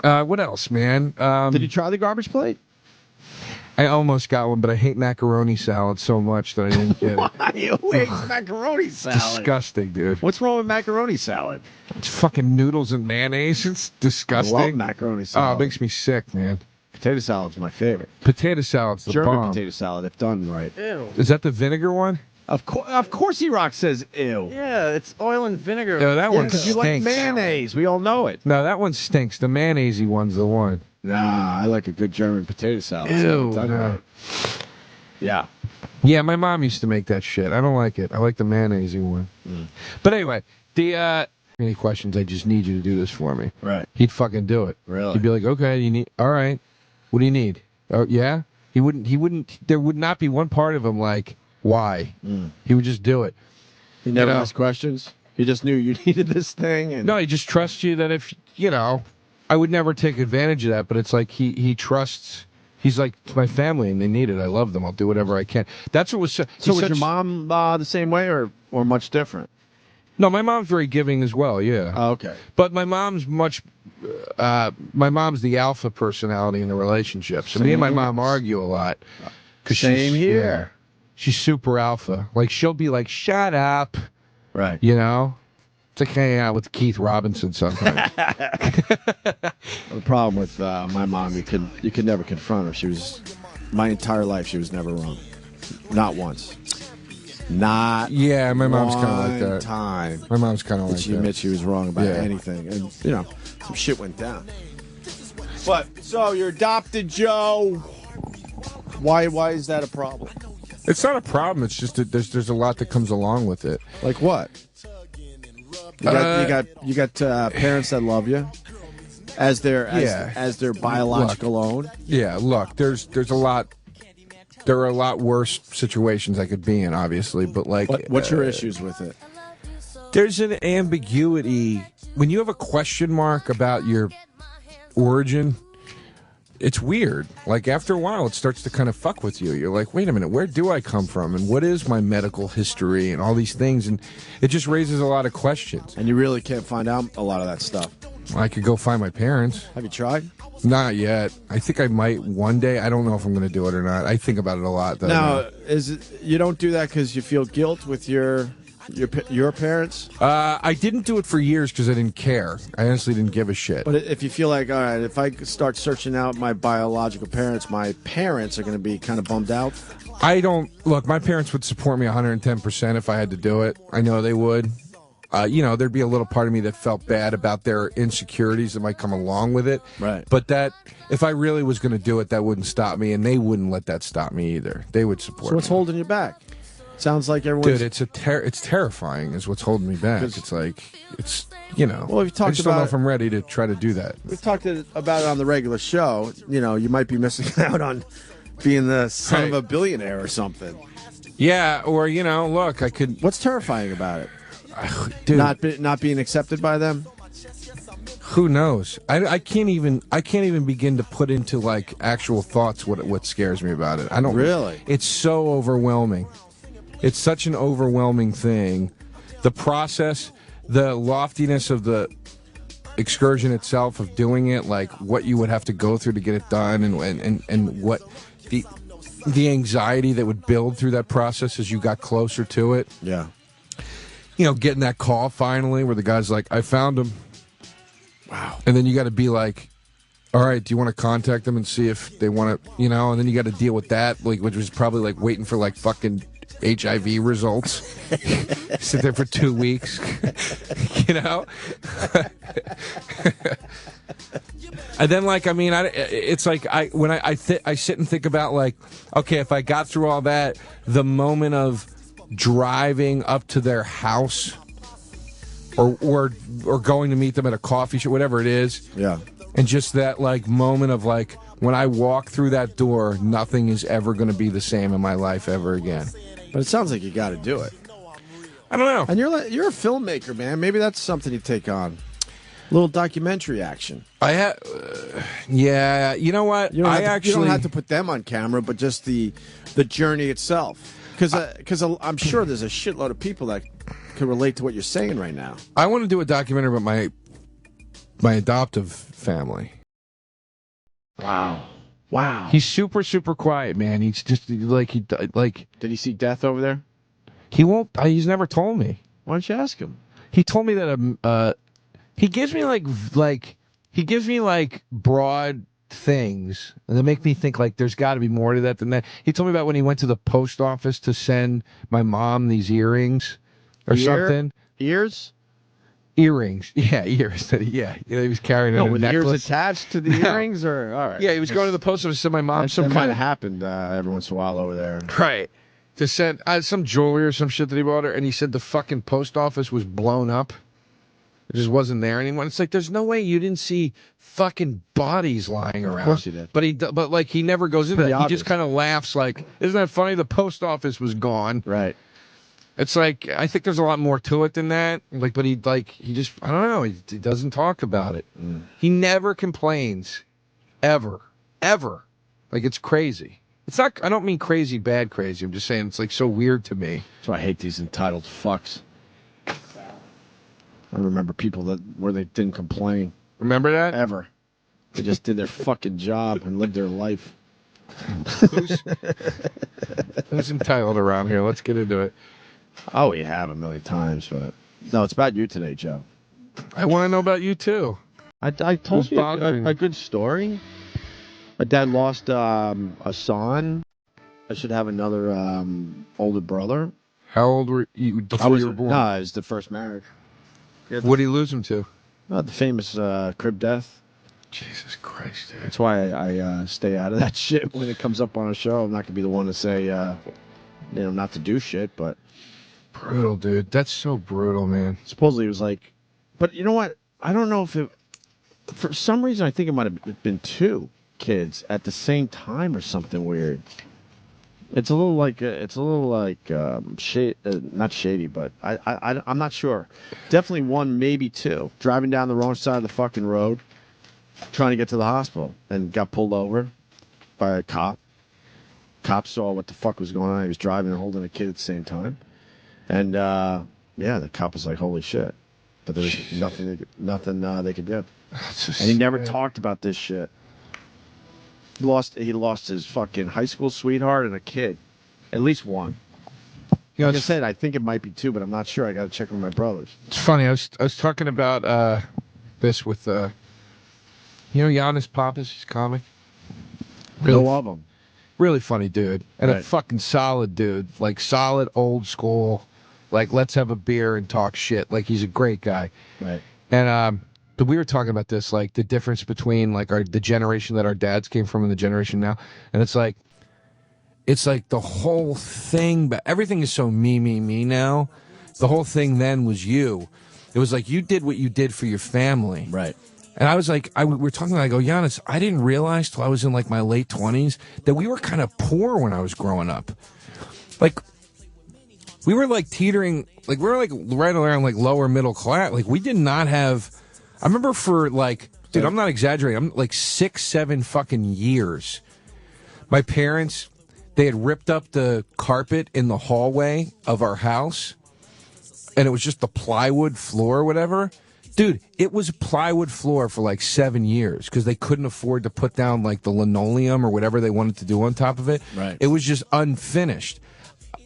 plate. What else, man? Did you try the garbage plate? I almost got one, but I hate macaroni salad so much that I didn't get it. Why you hate macaroni salad? Disgusting, dude. What's wrong with macaroni salad? It's fucking noodles and mayonnaise. It's disgusting. I love macaroni Oh, salad. it makes me sick, man. Potato salad's my favorite. Potato salad's the German bomb. potato salad, if done right. Ew. Is that the vinegar one? Of course, E-Rock says ew. Yeah, it's oil and vinegar. No, that one Because you like stinks. mayonnaise. We all know it. No, that one stinks. The mayonnaise-y one's the one. Nah, I like a good German potato salad. Ew, Done no. right. Yeah. Yeah, my mom used to make that shit. I don't like it. I like the mayonnaise-y one. But anyway, any questions, I just need you to do this for me. Right. He'd fucking do it. Really? He'd be like, okay, all right. What do you need? Oh, yeah? He wouldn't, there would not be one part of him like, why? He would just do it. He never know? asked questions. He just knew you needed this thing. And No, he just trusts you that if, I would never take advantage of that, but it's like he trusts, he's like, it's my family and they need it. I love them. I'll do whatever I can. That's what was so was your mom the same way or much different? No, my mom's very giving as well, yeah. Oh, okay. But my mom's my mom's the alpha personality in the relationship. So me and my mom argue a lot. Same here. She's super alpha. Like, she'll be like, shut up. Right. You know? It's like hanging out with Keith Robinson sometimes. The problem with my mom, you could never confront her. She was, my entire life, she was never wrong. Not once. Not Yeah, my mom's kind of like one that. time. My mom's kind of Did like she that. admit she was wrong about Yeah. anything. And, some shit went down. But, so, you're adopted, Joe. Why is that a problem? It's not a problem. It's just that there's a lot that comes along with it. Like what? You got parents that love you as their biological own. Yeah, look, there's a lot. There are a lot worse situations I could be in, obviously, but like, What's your issues with it? There's an ambiguity when you have a question mark about your origin. It's weird. Like, after a while, it starts to kind of fuck with you. You're like, wait a minute, where do I come from? And what is my medical history? And all these things. And it just raises a lot of questions. And you really can't find out a lot of that stuff. I could go find my parents. Have you tried? Not yet. I think I might one day. I don't know if I'm going to do it or not. I think about it a lot, though. Now, you don't do that because you feel guilt with your parents? I didn't do it for years because I didn't care. I honestly didn't give a shit. But if you feel like, all right, if I start searching out my biological parents, my parents are going to be kind of bummed out? I don't... Look, my parents would support me 110% if I had to do it. I know they would. you know, there'd be a little part of me that felt bad about their insecurities that might come along with it. Right. But that, if I really was going to do it, that wouldn't stop me, and they wouldn't let that stop me either. They would support So what's me. holding you back? Sounds like everyone's... Dude, it's terrifying is what's holding me back. It's like, it's, you know, Well, we've I talked just don't know about if I'm ready to try to do that. We've talked about it on the regular show. You know, you might be missing out on being the son of a billionaire or something. Yeah, or, you know, look, I could... What's terrifying about it? Dude. Not being accepted by them? Who knows? I can't even begin to put into like actual thoughts what scares me about it. I don't really. It's so overwhelming. It's such an overwhelming thing. The process, the loftiness of the excursion itself of doing it, like what you would have to go through to get it done, and what the anxiety that would build through that process as you got closer to it. Yeah. You know, getting that call finally where the guy's like, I found him. Wow. And then you got to be like, all right, do you want to contact them and see if they want to, you know, and then you got to deal with that, like, which was probably like waiting for like fucking HIV results. Sit there for 2 weeks, you know? And then, like, I mean, it's like when I sit and think about, like, okay, if I got through all that, the moment of driving up to their house or going to meet them at a coffee shop, whatever it is. Yeah. And just that, like, moment of, like, when I walk through that door, nothing is ever going to be the same in my life ever again. But it sounds like you got to do it. I don't know. And you're a filmmaker, man. Maybe that's something you take on. A little documentary action. Yeah, you know what? You don't have to put them on camera, but just the journey itself. Because I'm sure there's a shitload of people that can relate to what you're saying right now. I want to do a documentary about my adoptive family. Wow. He's super, super quiet, man. He's just like Did he see death over there? He won't. He's never told me. Why don't you ask him? He told me that he gives me like broad things and they make me think like there's got to be more to that than that. He told me about when he went to the post office to send my mom these earrings or something. Earrings. Yeah, ears. Yeah, he was carrying a with necklace. ears attached to the earrings, or all right. Yeah, he was going to the post office to send my mom some That kind might of have happened every once in a while over there. right to send some jewelry or some shit that he bought her, and he said the fucking post office was blown up. It just wasn't there anymore. It's like there's no way you didn't see fucking bodies lying around. Of course he did. But like he never goes into that. Pretty He just kind of laughs like, "Isn't that funny? The post office was gone." Right. It's like I think there's a lot more to it than that. Like, but he just I don't know. He doesn't talk about it. He never complains, ever. Like it's crazy. It's not. I don't mean crazy, bad crazy. I'm just saying it's like so weird to me. That's why I hate these entitled fucks. I remember people where they didn't complain. Remember that? Ever. They just did their fucking job and lived their life. Who's entitled around here? Let's get into it. Oh, we have a million times, but no, it's about you today, Joe. I want to know about you too. I told you a good story. My dad lost a son. I should have another older brother. How old were you before you were born? No, it was the first marriage. What did he lose him to? The famous crib death. Jesus Christ, dude. That's why I stay out of that shit when it comes up on a show. I'm not going to be the one to say, not to do shit, but... Brutal, dude. That's so brutal, man. Supposedly it was like... But you know what? I don't know if it... For some reason, I think it might have been two kids at the same time or something weird. It's a little like not shady, but I'm not sure. Definitely one, maybe two. Driving down the wrong side of the fucking road, trying to get to the hospital, and got pulled over by a cop. Cop saw what the fuck was going on. He was driving and holding a kid at the same time, and the cop was like, "Holy shit!" But there was nothing they could do, and he never talked about this shit. He lost his fucking high school sweetheart and a kid. At least one. Like I said, I think it might be two, but I'm not sure. I got to check with my brothers. It's funny. I was talking about this with Giannis Pappas, he's comic. Really love him. Really funny dude. And Right. a fucking solid dude. Like solid old school. Like, let's have a beer and talk shit. Like, he's a great guy. Right. And but we were talking about this, like the difference between like the generation that our dads came from and the generation now, and it's like the whole thing, but everything is so me now. The whole thing then was you. It was like you did what you did for your family, right? And I was like, we were talking. I go, Giannis, I didn't realize till I was in like my late 20s that we were kind of poor when I was growing up. Like, we were like teetering, like we were like right around like lower middle class. Like, we did not have. I remember for like, dude, I'm not exaggerating. I'm like 6, 7 fucking years. My parents, they had ripped up the carpet in the hallway of our house, and it was just the plywood floor or whatever. Dude, it was plywood floor for like 7 years because they couldn't afford to put down like the linoleum or whatever they wanted to do on top of it. Right. It was just unfinished.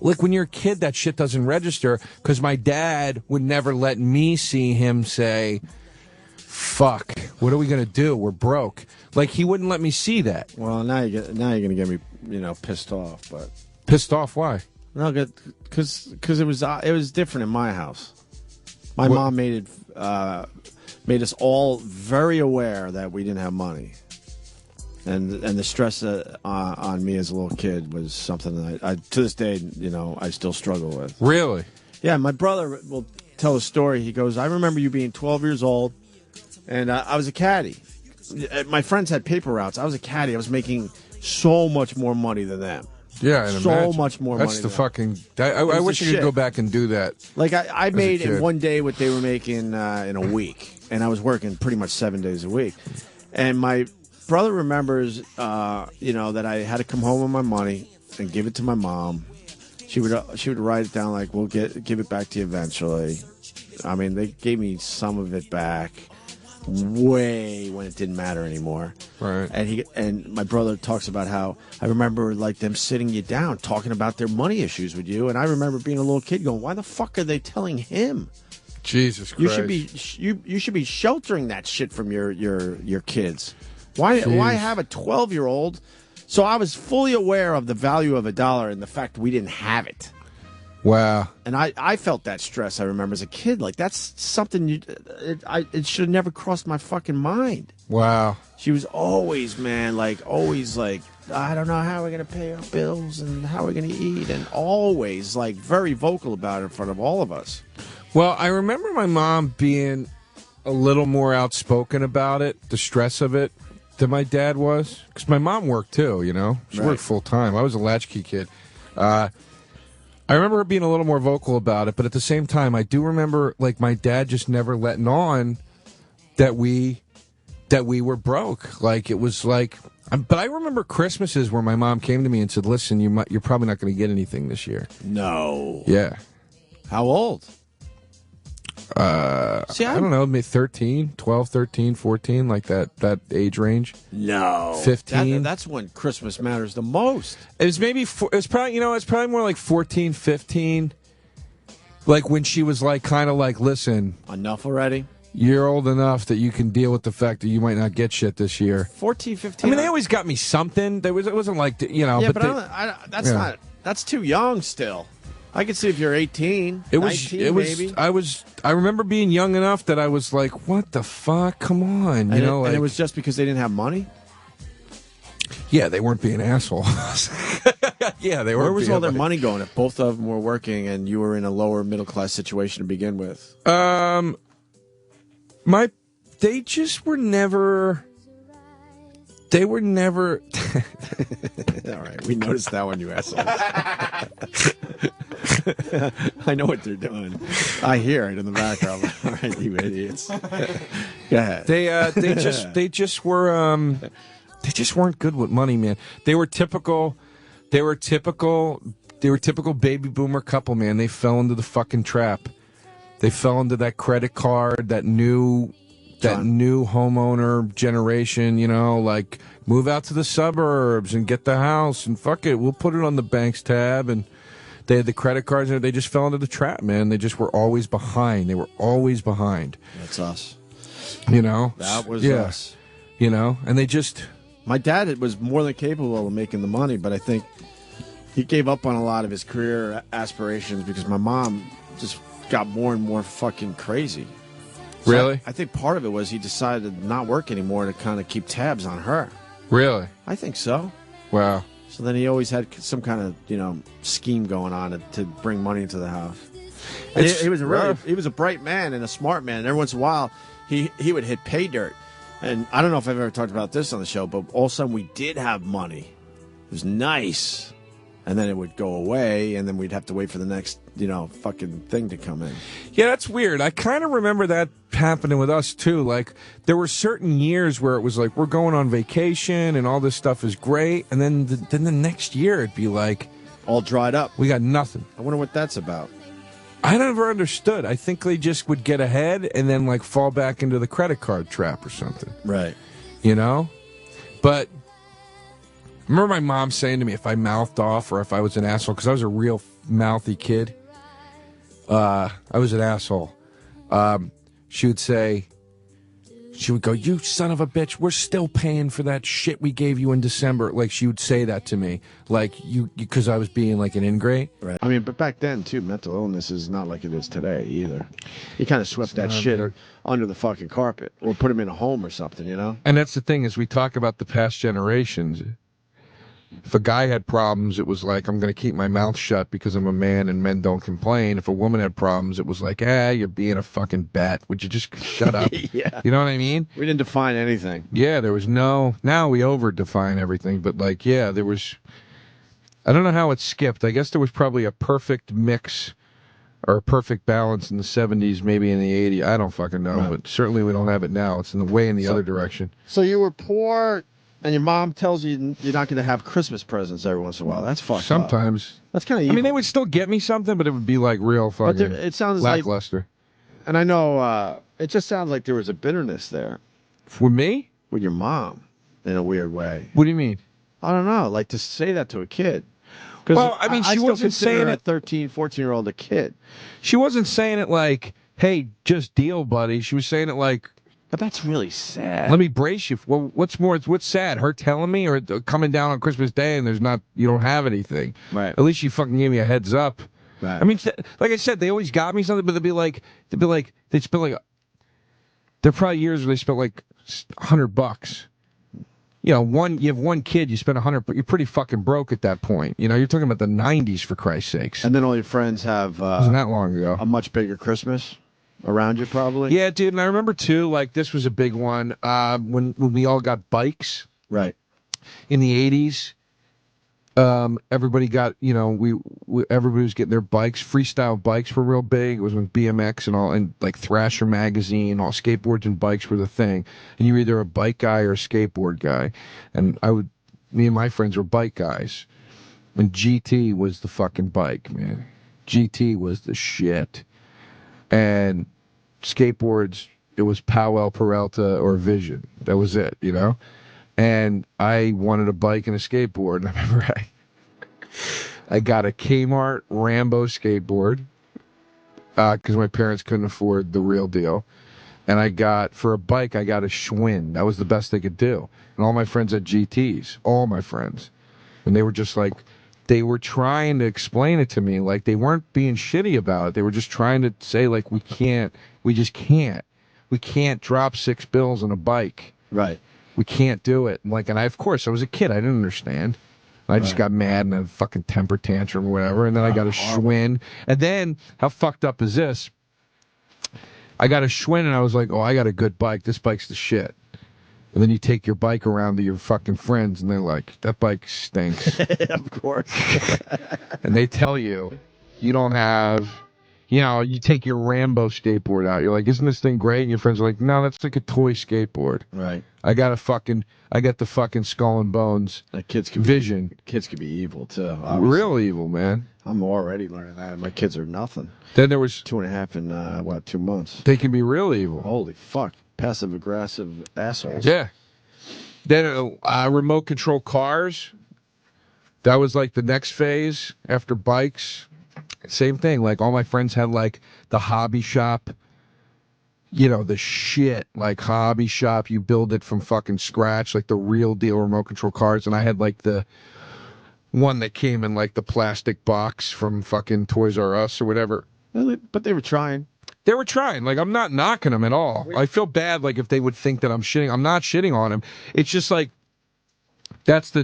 Like, when you're a kid, that shit doesn't register because my dad would never let me see him say, fuck, what are we going to do? We're broke. Like, he wouldn't let me see that. Well, now you're going to get me, pissed off. But pissed off? Why? No, because it was different in my house. My mom made us all very aware that we didn't have money, and the stress on me as a little kid was something that I to this day, I still struggle with. Really? Yeah, my brother will tell a story. He goes, I remember you being 12 years old, and I was a caddy. My friends had paper routes. I was a caddy. I was making so much more money than them. Yeah, so much more money. That's the fucking. I wish I could go back and do that. Like, I made in one day what they were making in a week, and I was working pretty much 7 days a week. And my brother remembers, that I had to come home with my money and give it to my mom. She would write it down like, "We'll give it back to you eventually." I mean, they gave me some of it back way when it didn't matter anymore. Right. And my brother talks about how I remember like them sitting you down talking about their money issues with you, and I remember being a little kid going, "Why the fuck are they telling him?" Jesus Christ. You should be sheltering that shit from your kids. Why have a 12-year-old? So I was fully aware of the value of $1 and the fact we didn't have it. Wow. And I felt that stress, I remember, as a kid. Like, that's something it should have never crossed my fucking mind. Wow. She was always, man, always I don't know how we're going to pay our bills and how we're going to eat. And always, very vocal about it in front of all of us. Well, I remember my mom being a little more outspoken about it, the stress of it, than my dad was. Because my mom worked, too, She worked full-time. I was a latchkey kid. I remember her being a little more vocal about it, but at the same time, I do remember, my dad just never letting on that we were broke. Like, it was like... But I remember Christmases where my mom came to me and said, listen, you're probably not going to get anything this year. No. Yeah. How old? I don't know, maybe 12, 13, 14, like that age range. No. 15. That's when Christmas matters the most. It was it's probably more like 14, 15. Like when she was listen. Enough already? You're old enough that you can deal with the fact that you might not get shit this year. 14, 15. I mean, they always got me something. It wasn't like, Yeah, but that's too young still. I could see if you're 18, 19 maybe. I remember being young enough that I was like, what the fuck? Come on. And it was just because they didn't have money? Yeah, they weren't being assholes. Yeah, they were. Where was all their money going if both of them were working and you were in a lower middle class situation to begin with? They just were never... They were never... All right, we noticed that one, you assholes. I know what they're doing. I hear it in the background. All right, you idiots. Go ahead. They just weren't good with money, man. They were typical baby boomer couple, man. They fell into the fucking trap. They fell into that credit card, that new homeowner generation, move out to the suburbs and get the house and fuck it, we'll put it on the bank's tab. And they had the credit cards and they just fell into the trap, man. They just were always behind. They were always behind. That's us. That was us. And they just... My dad was more than capable of making the money, but I think he gave up on a lot of his career aspirations because my mom... just got more and more fucking crazy. Really? I think part of it was he decided to not work anymore to kind of keep tabs on her. Really? I think so. Wow. So then he always had some kind of, scheme going on to bring money into the house. And he was a bright man and a smart man. And every once in a while, he would hit pay dirt. And I don't know if I've ever talked about this on the show, but all of a sudden we did have money. It was nice. And then it would go away, and then we'd have to wait for the next, fucking thing to come in. Yeah, that's weird. I kind of remember that happening with us, too. Like, there were certain years where it was like, we're going on vacation, and all this stuff is great. And then the next year, it'd be like... all dried up. We got nothing. I wonder what that's about. I never understood. I think they just would get ahead and then, like, fall back into the credit card trap or something. Right. But... I remember my mom saying to me if I mouthed off or if I was an asshole, because I was a real mouthy kid. I was an asshole. She would go, "You son of a bitch, we're still paying for that shit we gave you in December." Like, she would say that to me, like, because I was being like an ingrate. Right. I mean, but back then, too, mental illness is not like it is today either. You kind of swept that shit under the fucking carpet or put him in a home or something, And that's the thing, is we talk about the past generations. If a guy had problems, it was like, I'm going to keep my mouth shut because I'm a man and men don't complain. If a woman had problems, it was like, you're being a fucking bat. Would you just shut up? Yeah. You know what I mean? We didn't define anything. Yeah, there was now we over-define everything. But, like, yeah, there was, I don't know how it skipped. I guess there was probably a perfect mix or a perfect balance in the 70s, maybe in the 80s. I don't fucking know. Right. But certainly we don't have it now. It's in the other direction. So you were poor... and your mom tells you you're not going to have Christmas presents every once in a while. That's fucked Sometimes. up. That's kind of evil. I mean, they would still get me something, but it would be like real fucking it sounds lackluster. And I know it just sounds like there was a bitterness there. With me? With your mom, in a weird way. What do you mean? I don't know. Like, to say that to a kid. Well, I mean, she wasn't saying it. 13, 14-year-old a kid. She wasn't saying it like, "Hey, just deal, buddy." She was saying it like, but that's really sad. Let me brace you. Well, what's sad? Her telling me, or coming down on Christmas Day and you don't have anything. Right. At least she fucking gave me a heads up. Right. I mean, like I said, they always got me something, but they spent like, there are probably years where they spent like $100. You have one kid, you spend $100, but you're pretty fucking broke at that point. You're talking about the 90s, for Christ's sakes. And then all your friends have wasn't that long ago. A much bigger Christmas around you, probably. Yeah, dude, and I remember too, like, this was a big one when we all got bikes. Right. In the 80s, everybody got, everybody was getting their bikes. Freestyle bikes were real big. It was when BMX and all, and like Thrasher magazine, all skateboards and bikes were the thing. And you were either a bike guy or a skateboard guy. And me and my friends were bike guys. And GT was the fucking bike, man. GT was the shit. And skateboards, it was Powell, Peralta, or Vision. That was it, And I wanted a bike and a skateboard. And I remember I got a Kmart Rambo skateboard because my parents couldn't afford the real deal. And for a bike, I got a Schwinn. That was the best they could do. And all my friends had GTs. All my friends. And they were just like... they were trying to explain it to me, like they weren't being shitty about it. They were just trying to say, like, we just can't drop $6 on a bike. Right. We can't do it. And of course, I was a kid. I didn't understand. I just got mad and a fucking temper tantrum or whatever. And then I got a Schwinn. And then, how fucked up is this? I got a Schwinn and I was like, oh, I got a good bike. This bike's the shit. And then you take your bike around to your fucking friends, and they're like, that bike stinks. Of course. And they tell you, you don't have, you take your Rambo skateboard out. You're like, isn't this thing great? And your friends are like, no, that's like a toy skateboard. Right. I got the fucking Skull and Bones Vision. Kids can be evil, too. Obviously. Real evil, man. I'm already learning that. My kids are nothing. Then there was 2.5 in, 2 months. They can be real evil. Holy fuck. Passive-aggressive assholes. Yeah. Then remote control cars. That was like the next phase after bikes. Same thing. Like all my friends had like the hobby shop. The shit, like hobby shop. You build it from fucking scratch, like the real deal remote control cars. And I had like the one that came in like the plastic box from fucking Toys R Us or whatever. But they were trying. They were trying. Like, I'm not knocking them at all. I feel bad, like, if they would think that I'm shitting. I'm not shitting on them. It's just like, that's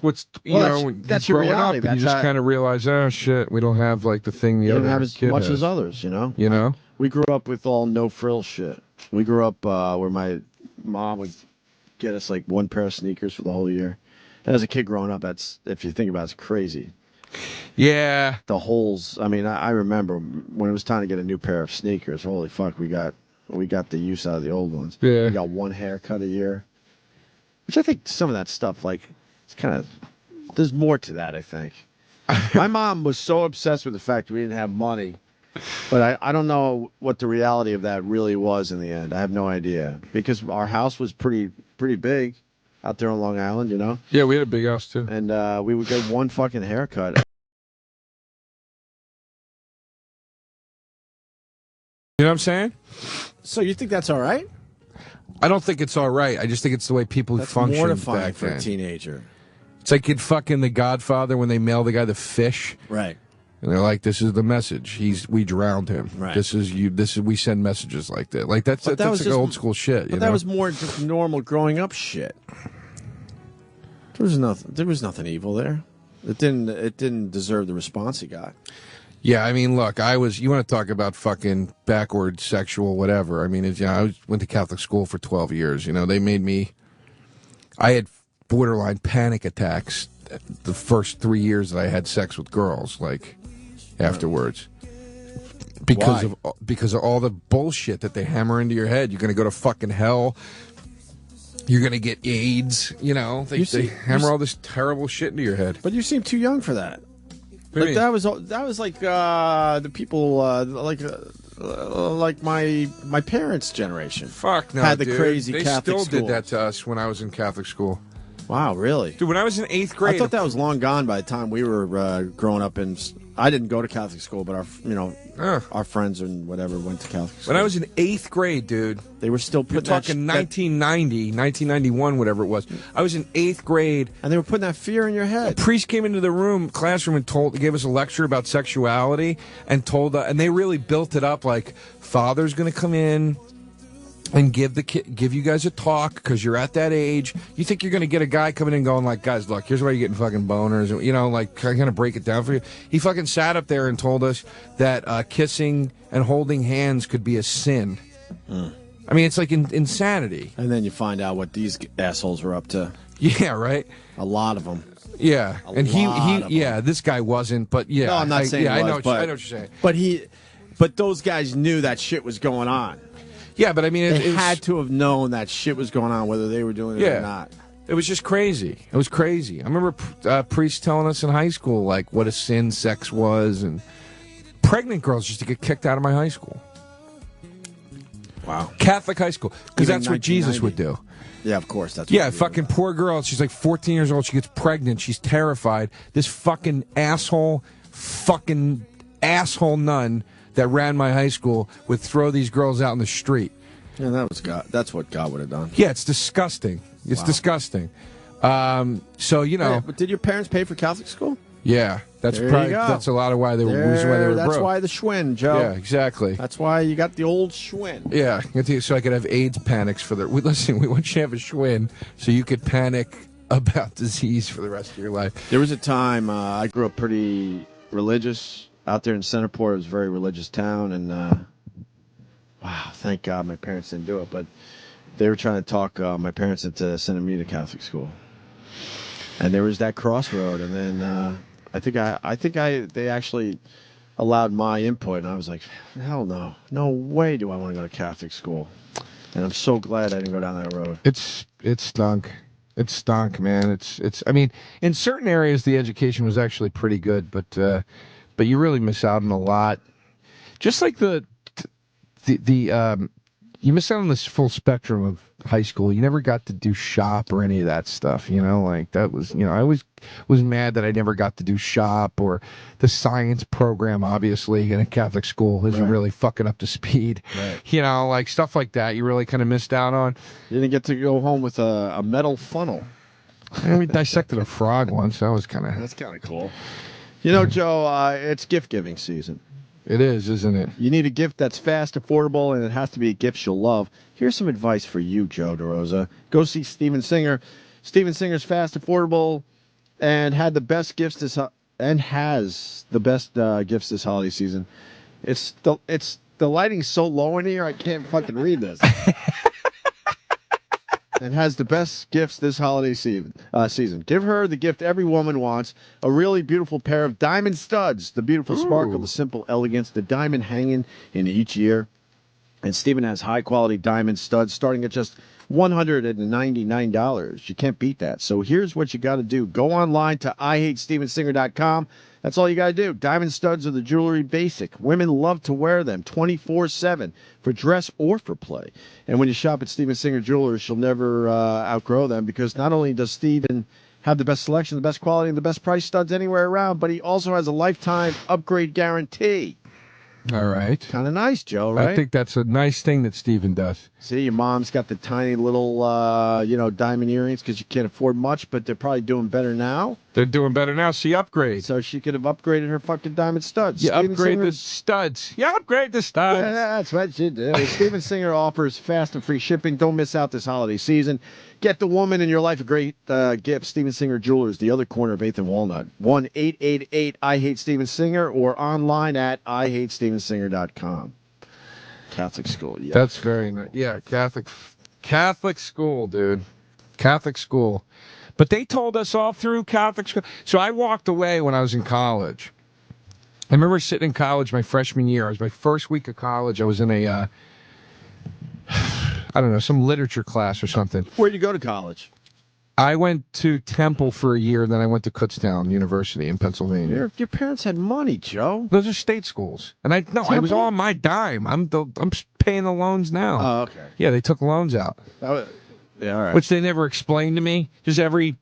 what's, that's your growing reality. up, and you just kind of realize, oh, shit, we don't have, like, the thing the You other don't have as kid much has. as others, you know? You know? We grew up with all no-frill shit. We grew up where my mom would get us, like, one pair of sneakers for the whole year. And as a kid growing up, that's, if you think about it, it's crazy. Yeah. The holes. I mean, I remember when it was time to get a new pair of sneakers. Holy fuck, we got the use out of the old ones. Yeah. We got one haircut a year, which I think some of that stuff, like, it's kind of, there's more to that. I think. My mom was so obsessed with the fact we didn't have money, but I don't know what the reality of that really was in the end. I have no idea because our house was pretty big out there on Long Island, you know. Yeah, we had a big house too, and we would get one fucking haircut. You know what I'm saying? So you think that's all right? I don't think it's all right. I just think it's the way people That's function mortifying back for a then. teenager. It's like in fucking The Godfather when they mail the guy the fish. Right. And they're like, "This is the message. We drowned him. Right. This is we send messages like that. Like that's But that was like just- old school shit. But that was more just normal growing up shit. There was nothing evil there. It didn't deserve the response he got. Yeah, I mean, look, you want to talk about fucking backward sexual whatever. I mean, I went to Catholic school for 12 years. You know, they made me, I had borderline panic attacks the first 3 years that I had sex with girls, like, afterwards. Because of all the bullshit that they hammer into your head. You're going to go to fucking hell. You're going to get AIDS, you know. They hammer all this terrible shit into your head. But you seem too young for that. What do you Like mean? that was like the people like my parents' generation. Fuck no, had the dude. crazy They Catholic still school. did that to us when I was in Catholic school. Wow, really? Dude, when I was in 8th grade, I thought that was long gone by the time we were growing up. I didn't go to Catholic school, but our friends and whatever went to Catholic school. when I was in 8th grade, dude, they were still you're putting that talking 1990, 1991, whatever it was. I was in 8th grade, and they were putting that fear in your head. A priest came into the classroom, and gave us a lecture about sexuality, and and they really built it up like Father's going to come in and give you guys a talk because you're at that age. You think you're going to get a guy coming in and going like, guys, look, here's why you're getting fucking boners. And, you know, like, kind of break it down for you. He fucking sat up there and told us that kissing and holding hands could be a sin. I mean, it's like insanity. And then you find out what these assholes were up to. Yeah, right? A lot of them. Yeah. And he this guy wasn't, but yeah. No, I'm not saying I he know was, what you're saying. But those guys knew that shit was going on. Yeah, but I mean, they had to have known that shit was going on, whether they were doing it or not. It was just crazy. It was crazy. I remember priests telling us in high school, like, what a sin sex was, and pregnant girls used to get kicked out of my high school. Wow. Catholic high school. Because Even that's what Jesus would do. Yeah, of course. That's Yeah, fucking poor girl. She's like 14 years old. She gets pregnant. She's terrified. This fucking asshole nun that ran my high school would throw these girls out in the street. Yeah, that was God. That's what God would have done. Yeah, it's disgusting. It's disgusting. So, you know. Hey, but did your parents pay for Catholic school? Yeah, that's There probably you go. that's a lot of why they were reason why they were That's broke. why the Schwinn, Joe. Yeah, exactly. That's why you got the old Schwinn. Yeah, so I could have AIDS panics for the. Listen, we want you to have a Schwinn so you could panic about disease for the rest of your life. There was a time I grew up pretty religious out there in Centerport. It was a very religious town, and wow, thank God my parents didn't do it. But they were trying to talk my parents into sending me to Catholic school, and there was that crossroad. And then I think they actually allowed my input, and I was like, hell no way do I want to go to Catholic school. And I'm so glad I didn't go down that road. It stunk. It stunk, man. It's. I mean, in certain areas the education was actually pretty good, but you really miss out on a lot. Just like you miss out on this full spectrum of high school. You never got to do shop or any of that stuff, you know, like that was, you know, I always was mad that I never got to do shop or the science program, obviously, in a Catholic school isn't really fucking up to speed. Right. You know, like stuff like that you really kind of missed out on. You didn't get to go home with a metal funnel. We dissected a frog once. That was kind of... That's kind of cool. You know, Joe, it's gift-giving season. It is, isn't it? You need a gift that's fast, affordable, and it has to be a gift you'll love. Here's some advice for you, Joe DeRosa. Go see Steven Singer. Steven Singer's fast, affordable, and had the best gifts has the best gifts this holiday season. The lighting's so low in here, I can't fucking read this. And has the best gifts this holiday season. Give her the gift every woman wants, a really beautiful pair of diamond studs. The beautiful sparkle, the simple elegance, the diamond hanging in each ear. And Steven has high-quality diamond studs starting at just $199. You can't beat that. So here's what you got to do. Go online to IHateStevenSinger.com. That's all you got to do. Diamond studs are the jewelry basic. Women love to wear them 24/7 for dress or for play. And when you shop at Steven Singer Jewelers, you'll never outgrow them because not only does Steven have the best selection, the best quality, and the best price studs anywhere around, but he also has a lifetime upgrade guarantee. All right. Kind of nice, Joe, right? I think that's a nice thing that Steven does. See, your mom's got the tiny little, diamond earrings because you can't afford much, but they're probably doing better now. They're doing better now. She upgrades. So she could have upgraded her fucking diamond studs. You Steven upgrade Singer- the studs. You upgrade the studs. Yeah, that's what she did. Steven Singer offers fast and free shipping. Don't miss out this holiday season. Get the woman in your life a great gift. Steven Singer Jewelers, the other corner of 8th and Walnut. 1-888-I-HATE-STEVEN-SINGER or online at IHateStevenSinger.com. Catholic school, yeah. That's very nice. Yeah, Catholic school, dude. Catholic school. But they told us all through Catholic school. So I walked away when I was in college. I remember sitting in college my freshman year. It was my first week of college. I was in a, I don't know, some literature class or something. Where'd you go to college? I went to Temple for a year, then I went to Kutztown University in Pennsylvania. Your parents had money, Joe. Those are state schools, and it was all on my dime. I'm paying the loans now. Oh, okay. Yeah, they took loans out. Yeah, all right. Which they never explained to me. Just every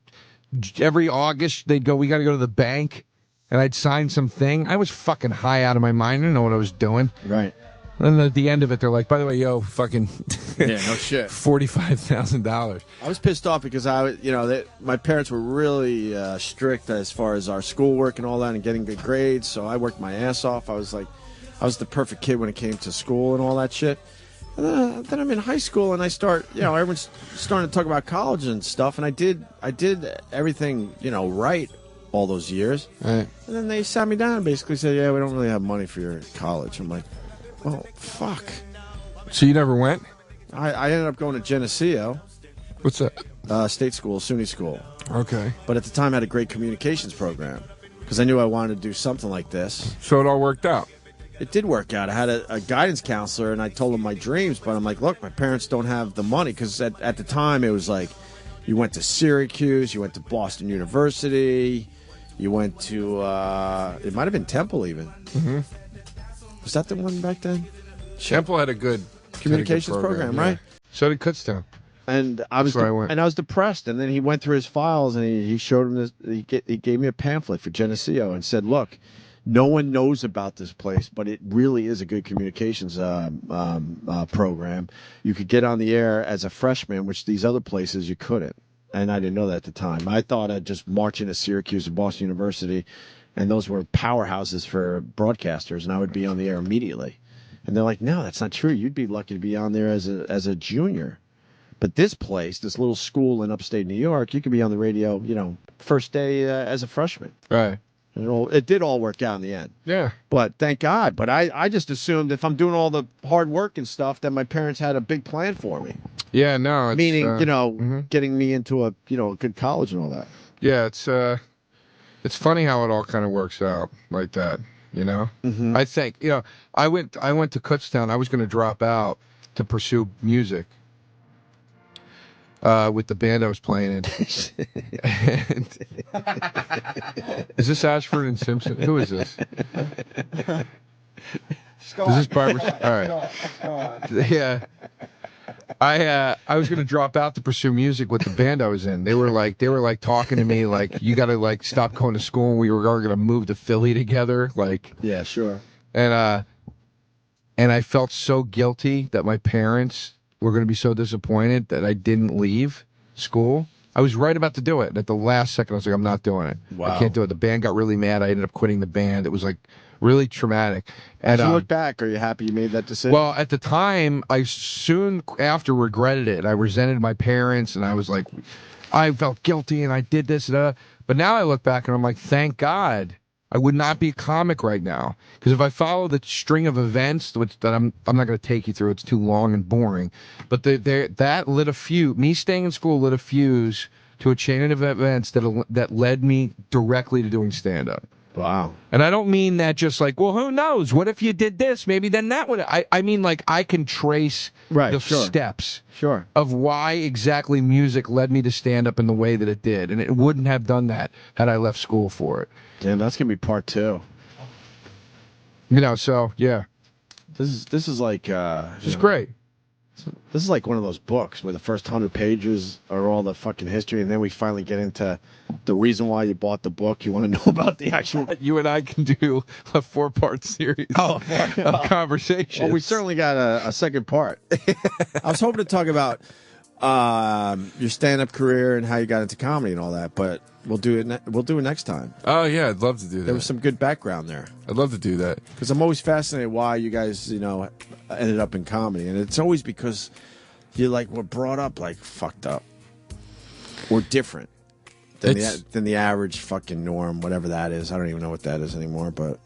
August they'd go, we got to go to the bank, and I'd sign some thing. I was fucking high out of my mind. I didn't know what I was doing. Right. And at the end of it, they're like, by the way, yo, fucking Yeah, no shit. $45,000. I was pissed off because my parents were really strict as far as our schoolwork and all that and getting good grades. So I worked my ass off. I was the perfect kid when it came to school and all that shit. And then I'm in high school and I start, everyone's starting to talk about college and stuff. And I did everything, right all those years. Right. And then they sat me down and basically said, yeah, we don't really have money for your college. I'm like, well, fuck. So you never went? I ended up going to Geneseo. What's that? State school, SUNY school. Okay. But at the time, I had a great communications program because I knew I wanted to do something like this. So it all worked out? It did work out. I had a guidance counselor, and I told him my dreams, but I'm like, look, my parents don't have the money because at the time, it was like you went to Syracuse, you went to Boston University, you went to, it might have been Temple even. Mm-hmm. Was that the one back then? Temple had a good communications program, yeah. right? So did Kutztown. And I was depressed. And then he went through his files and he showed him this. He gave me a pamphlet for Geneseo and said, "Look, no one knows about this place, but it really is a good communications program. You could get on the air as a freshman, which these other places you couldn't." And I didn't know that at the time. I thought I'd just march into Syracuse and Boston University, and those were powerhouses for broadcasters, and I would be on the air immediately. And they're like, no, that's not true. You'd be lucky to be on there as a junior. But this place, this little school in upstate New York, you could be on the radio, first day as a freshman. Right. And it did all work out in the end. Yeah. But thank God. But I just assumed if I'm doing all the hard work and stuff, that my parents had a big plan for me. Yeah, no. It's, meaning, getting me into a good college and all that. Yeah, it's funny how it all kind of works out like that, Mm-hmm. I think, I went to Kutztown. I was going to drop out to pursue music with the band I was playing in. Is this Ashford and Simpson? Who is this? Is this Barbara? All right. Yeah. I was gonna drop out to pursue music with the band I was in. They were like talking to me like, you gotta stop going to school, and we were all gonna move to Philly together. Yeah, sure. And I felt so guilty that my parents were gonna be so disappointed that I didn't leave school. I was right about to do it. And at the last second, I was like, I'm not doing it. Wow. I can't do it. The band got really mad. I ended up quitting the band. It was like really traumatic. And As you look back, are you happy you made that decision? well, at the time, I soon after regretted it. I resented my parents, and I was like, I felt guilty, and I did this. But now I look back, and I'm like, thank God. I would not be a comic right now, because if I follow the string of events, which that I'm not going to take you through, it's too long and boring. But that lit a fuse. Me staying in school lit a fuse to a chain of events that led me directly to doing stand up. Wow. And I don't mean that just like, well, who knows? What if you did this? Maybe then that would. I mean like I can trace the steps of why exactly music led me to stand up in the way that it did, and it wouldn't have done that had I left school for it. Damn, that's gonna be part 2. You know, so yeah. This is like This is great. This is like one of those books where the first 100 pages are all the fucking history, and then we finally get into the reason why you bought the book. You want to know about the actual. You and I can do a 4-part series of conversation. Well, we certainly got a second part. I was hoping to talk about your stand-up career and how you got into comedy and all that, but we'll do it. We'll do it next time. Oh yeah, I'd love to do that. There was some good background there. I'd love to do that because I'm always fascinated why you guys, ended up in comedy, and it's always because you were brought up fucked up or different than the average fucking norm, whatever that is. I don't even know what that is anymore, but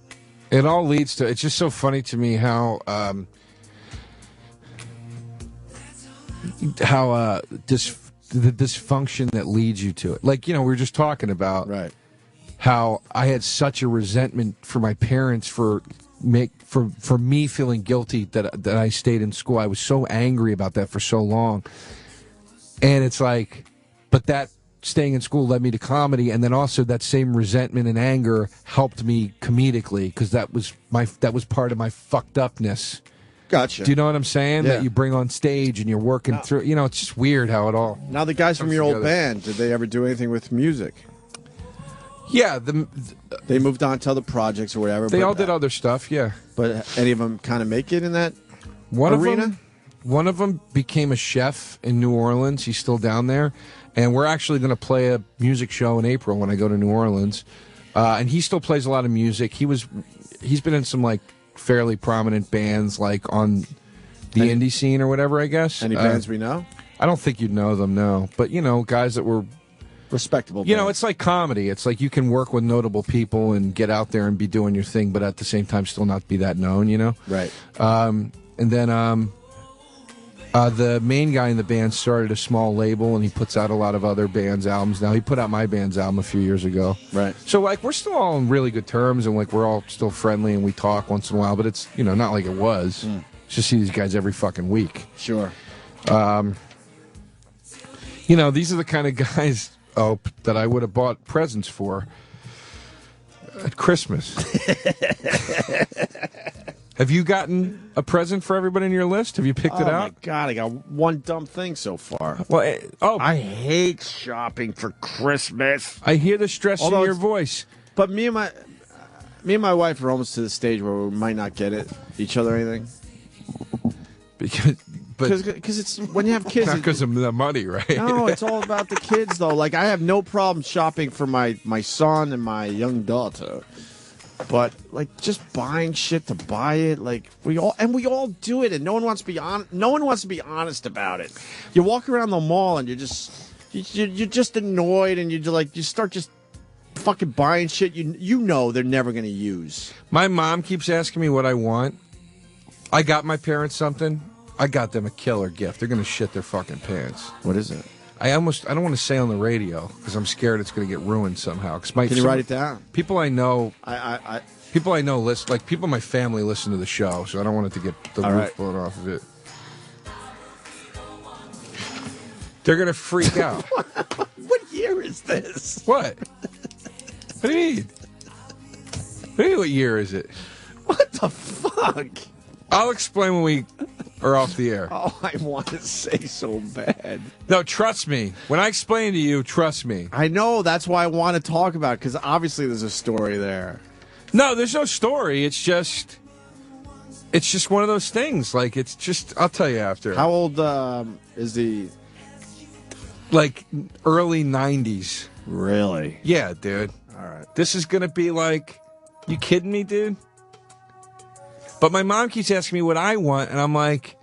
it all leads to. It's just so funny to me how the dysfunction that leads you to it. Like, we were just talking about how I had such a resentment for my parents for me feeling guilty that I stayed in school. I was so angry about that for so long. And it's like, but that staying in school led me to comedy, and then also that same resentment and anger helped me comedically, because that was part of my fucked upness. Gotcha. Do you know what I'm saying? Yeah. That you bring on stage and you're working through. It's just weird how it all. Now, the guys from your old together. band, did they ever do anything with music? Yeah, they moved on to other projects or whatever. They all did other stuff. Yeah, but any of them kind of make it in that one arena? One of them became a chef in New Orleans. He's still down there, and we're actually going to play a music show in April when I go to New Orleans. And he still plays a lot of music. He's been in some fairly prominent bands on the indie scene or whatever, I guess. Any bands we know? I don't think you'd know them, no. But, guys that were respectable. It's like comedy. It's like you can work with notable people and get out there and be doing your thing, but at the same time still not be that known, Right. And then the main guy in the band started a small label, and he puts out a lot of other bands' albums now. He put out my band's album a few years ago. Right. So, we're still all on really good terms, and, we're all still friendly, and we talk once in a while, but it's, not like it was. Just see these guys every fucking week. Sure. These are the kind of guys, that I would have bought presents for at Christmas. Have you gotten a present for everybody in your list? Have you picked it out? Oh, my God. I got one dumb thing so far. Well, I hate shopping for Christmas. I hear the stress in your voice. But me and my wife are almost to the stage where we might not get each other anything. Because it's when you have kids. Not because of the money, right? No, it's all about the kids, though. I have no problem shopping for my son and my young daughter. But just buying shit to buy it, we all do it, and no one wants to be honest about it. You walk around the mall and you're just annoyed, and you start just fucking buying shit they're never gonna use. My mom keeps asking me what I want. I got my parents something. I got them a killer gift. They're gonna shit their fucking pants. What is it? I don't want to say on the radio because I'm scared it's going to get ruined somehow. Can you write it down? People I know, people I know listen. People in my family listen to the show, so I don't want it to get the roof blown off of it. They're going to freak out. What year is this? What? What do you mean? What do you mean? What year is it? What the fuck? I'll explain when we are off the air. Oh, I want to say so bad. No, trust me. When I explain to you, trust me. I know. That's why I want to talk about it, because obviously there's a story there. No, there's no story. It's just one of those things. It's just, I'll tell you after. How old is the like early 90s. Really? Yeah, dude. All right. This is going to be like, you kidding me, dude? But my mom keeps asking me what I want, and I'm like,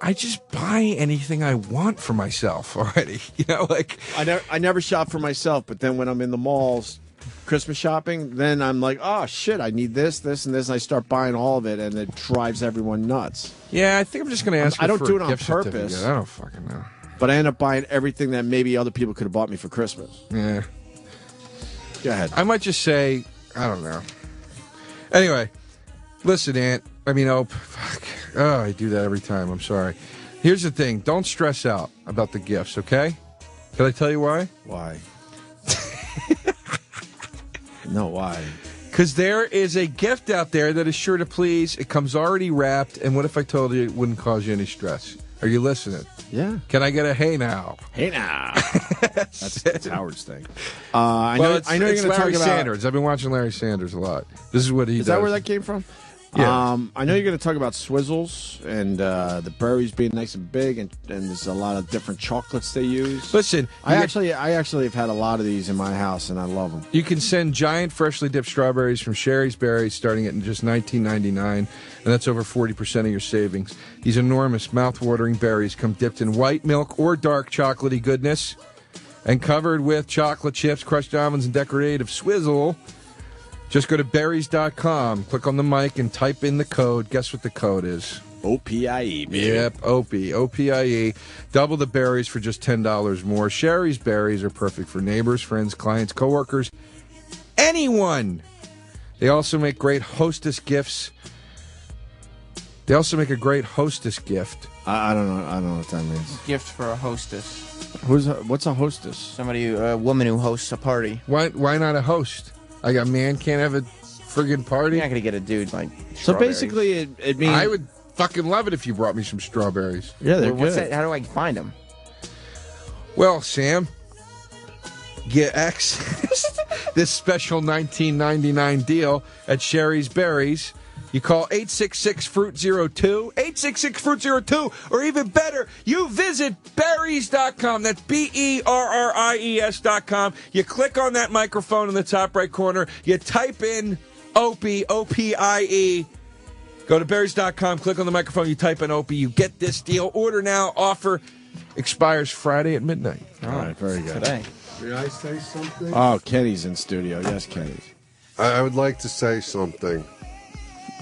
I just buy anything I want for myself already. You know, like I never shop for myself, but then when I'm in the malls Christmas shopping, then I'm like, oh shit, I need this, this, and this, and I start buying all of it, and it drives everyone nuts. Yeah, I think I'm just going to ask. I don't for do a it on gift purpose. certificate. I don't fucking know. But I end up buying everything that maybe other people could have bought me for Christmas. Yeah. Go ahead. I might just say, I don't know. Anyway, listen, fuck. Oh, I do that every time. I'm sorry. Here's the thing. Don't stress out about the gifts, okay? Can I tell you why? Why? No, why? Because there is a gift out there that is sure to please. It comes already wrapped, and what if I told you it wouldn't cause you any stress? Are you listening? Yeah. Can I get a hey now? Hey now. That's Howard's thing. I know you're going to talk Larry about Sanders. I've been watching Larry Sanders a lot. This is what he does. Is that where that came from? Yeah. I know you're going to talk about Swizzles and the berries being nice and big, and there's a lot of different chocolates they use. Listen, I actually have had a lot of these in my house, and I love them. You can send giant freshly dipped strawberries from Sherry's Berries starting at just $19.99, and that's over 40% of your savings. These enormous, mouth-watering berries come dipped in white milk or dark chocolatey goodness and covered with chocolate chips, crushed almonds, and decorative swizzle. Just go to berries.com, click on the mic, and type in the code. Guess what the code is? OPIE, baby. Yep, Opie, O-P-I-E. Double the berries for just $10 more. Sherry's Berries are perfect for neighbors, friends, clients, coworkers, anyone. They also make great hostess gifts. They also make a great hostess gift. I don't know what that means. Gift for a hostess. What's a hostess? Somebody, a woman who hosts a party. Why not a host? Like a man can't have a friggin' party? You're not going to get a dude like So basically, it means... I would fucking love it if you brought me some strawberries. Yeah, they're what's good. that? How do I find them? Well, Sam, get access this special $19.99 deal at Sherry's Berries. You call 866-FRUIT-02, 866-FRUIT-02, or even better, you visit berries.com. That's BERRIES.com. You click on that microphone in the top right corner. You type in Opie, O-P-I-E. Go to berries.com, click on the microphone, you type in Opie. You get this deal. Order now. Offer expires Friday at midnight. All right, very good. Today. May I say something? Oh, Kenny's in studio. Yes, Kenny. I would like to say something.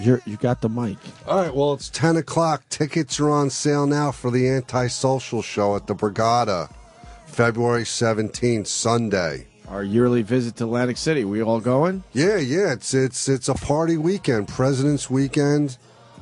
You got the mic. All right, well, it's 10 o'clock. Tickets are on sale now for the Antisocial Show at the Brigada, February 17th, Sunday. Our yearly visit to Atlantic City. We all going? Yeah, it's a party weekend, President's Weekend.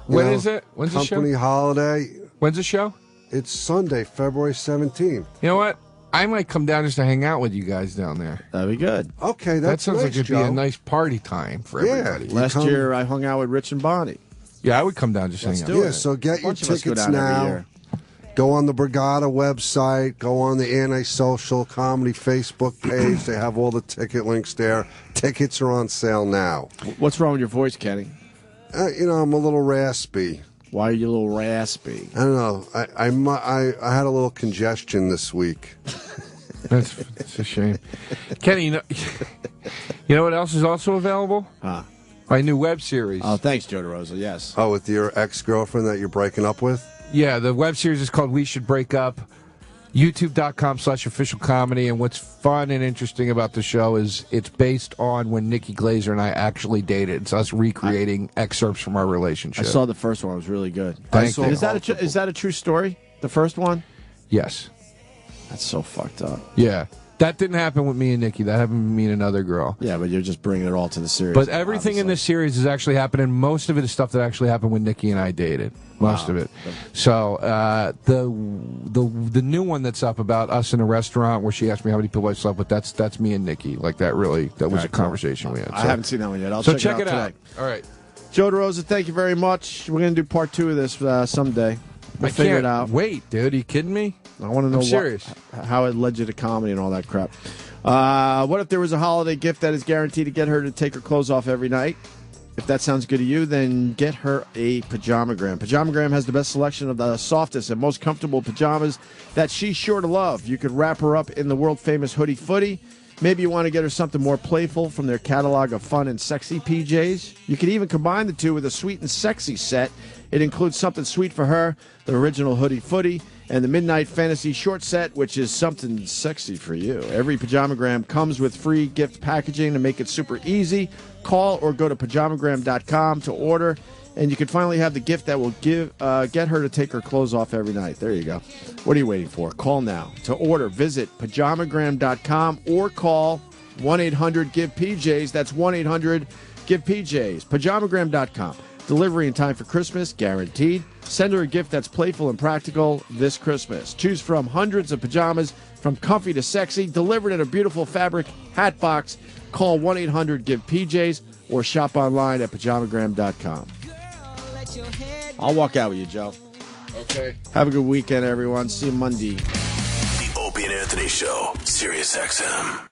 When is it? When's the show? Company holiday. When's the show? It's Sunday, February 17th. You know what? I might come down just to hang out with you guys down there. That'd be good. Okay, that sounds nice, like it'd Joe. be a nice party time for everybody. Last year, I hung out with Rich and Bonnie. Yeah, I would come down just hang out. Yeah, so get your tickets now. Go on the Brigada website. Go on the Antisocial Comedy Facebook page. They have all the ticket links there. Tickets are on sale now. What's wrong with your voice, Kenny? I'm a little raspy. Why are you a little raspy? I don't know. I had a little congestion this week. It's a shame. Kenny, you know what else is also available? My new web series. Oh, thanks, Joe DeRosa. Yes. Oh, with your ex-girlfriend that you're breaking up with? Yeah, the web series is called We Should Break Up. YouTube.com/official comedy. And what's fun and interesting about the show is it's based on when Nikki Glaser and I actually dated. It's us recreating excerpts from our relationship. I saw the first one. It was really good. Thank you. Is that a true story? The first one? Yes. That's so fucked up. Yeah. That didn't happen with me and Nikki. That happened with me and another girl. Yeah, but you're just bringing it all to the series. But everything in this series is actually happening. Most of it is stuff that actually happened when Nikki and I dated. Most of it. So the new one that's up about us in a restaurant where she asked me how many people I slept with. That's me and Nikki. Like that was a conversation we had. So, I haven't seen that one yet. I'll check it today. out. All right. Joe DeRosa, thank you very much. We're going to do part 2 of this someday. We'll figure it out. Wait, dude. Are you kidding me? I want to know how it led you to comedy and all that crap. What if there was a holiday gift that is guaranteed to get her to take her clothes off every night? If that sounds good to you, then get her a Pajamagram. Pajamagram has the best selection of the softest and most comfortable pajamas that she's sure to love. You could wrap her up in the world-famous hoodie footy. Maybe you want to get her something more playful from their catalog of fun and sexy PJs. You can even combine the two with a sweet and sexy set. It includes something sweet for her, the original hoodie footy, and the Midnight Fantasy short set, which is something sexy for you. Every Pajamagram comes with free gift packaging to make it super easy. Call or go to pajamagram.com to order, and you can finally have the gift that will get her to take her clothes off every night. There you go. What are you waiting for? Call now. To order, visit pajamagram.com or call 1-800-GIVE-PJs. That's 1-800-GIVE-PJs. Pajamagram.com. Delivery in time for Christmas, guaranteed. Send her a gift that's playful and practical this Christmas. Choose from hundreds of pajamas, from comfy to sexy, delivered in a beautiful fabric hat box. Call 1-800-GIVE-PJs or shop online at pajamagram.com. I'll walk out with you, Joe. Okay. Have a good weekend, everyone. See you Monday. The Opie and Anthony Show, Sirius XM.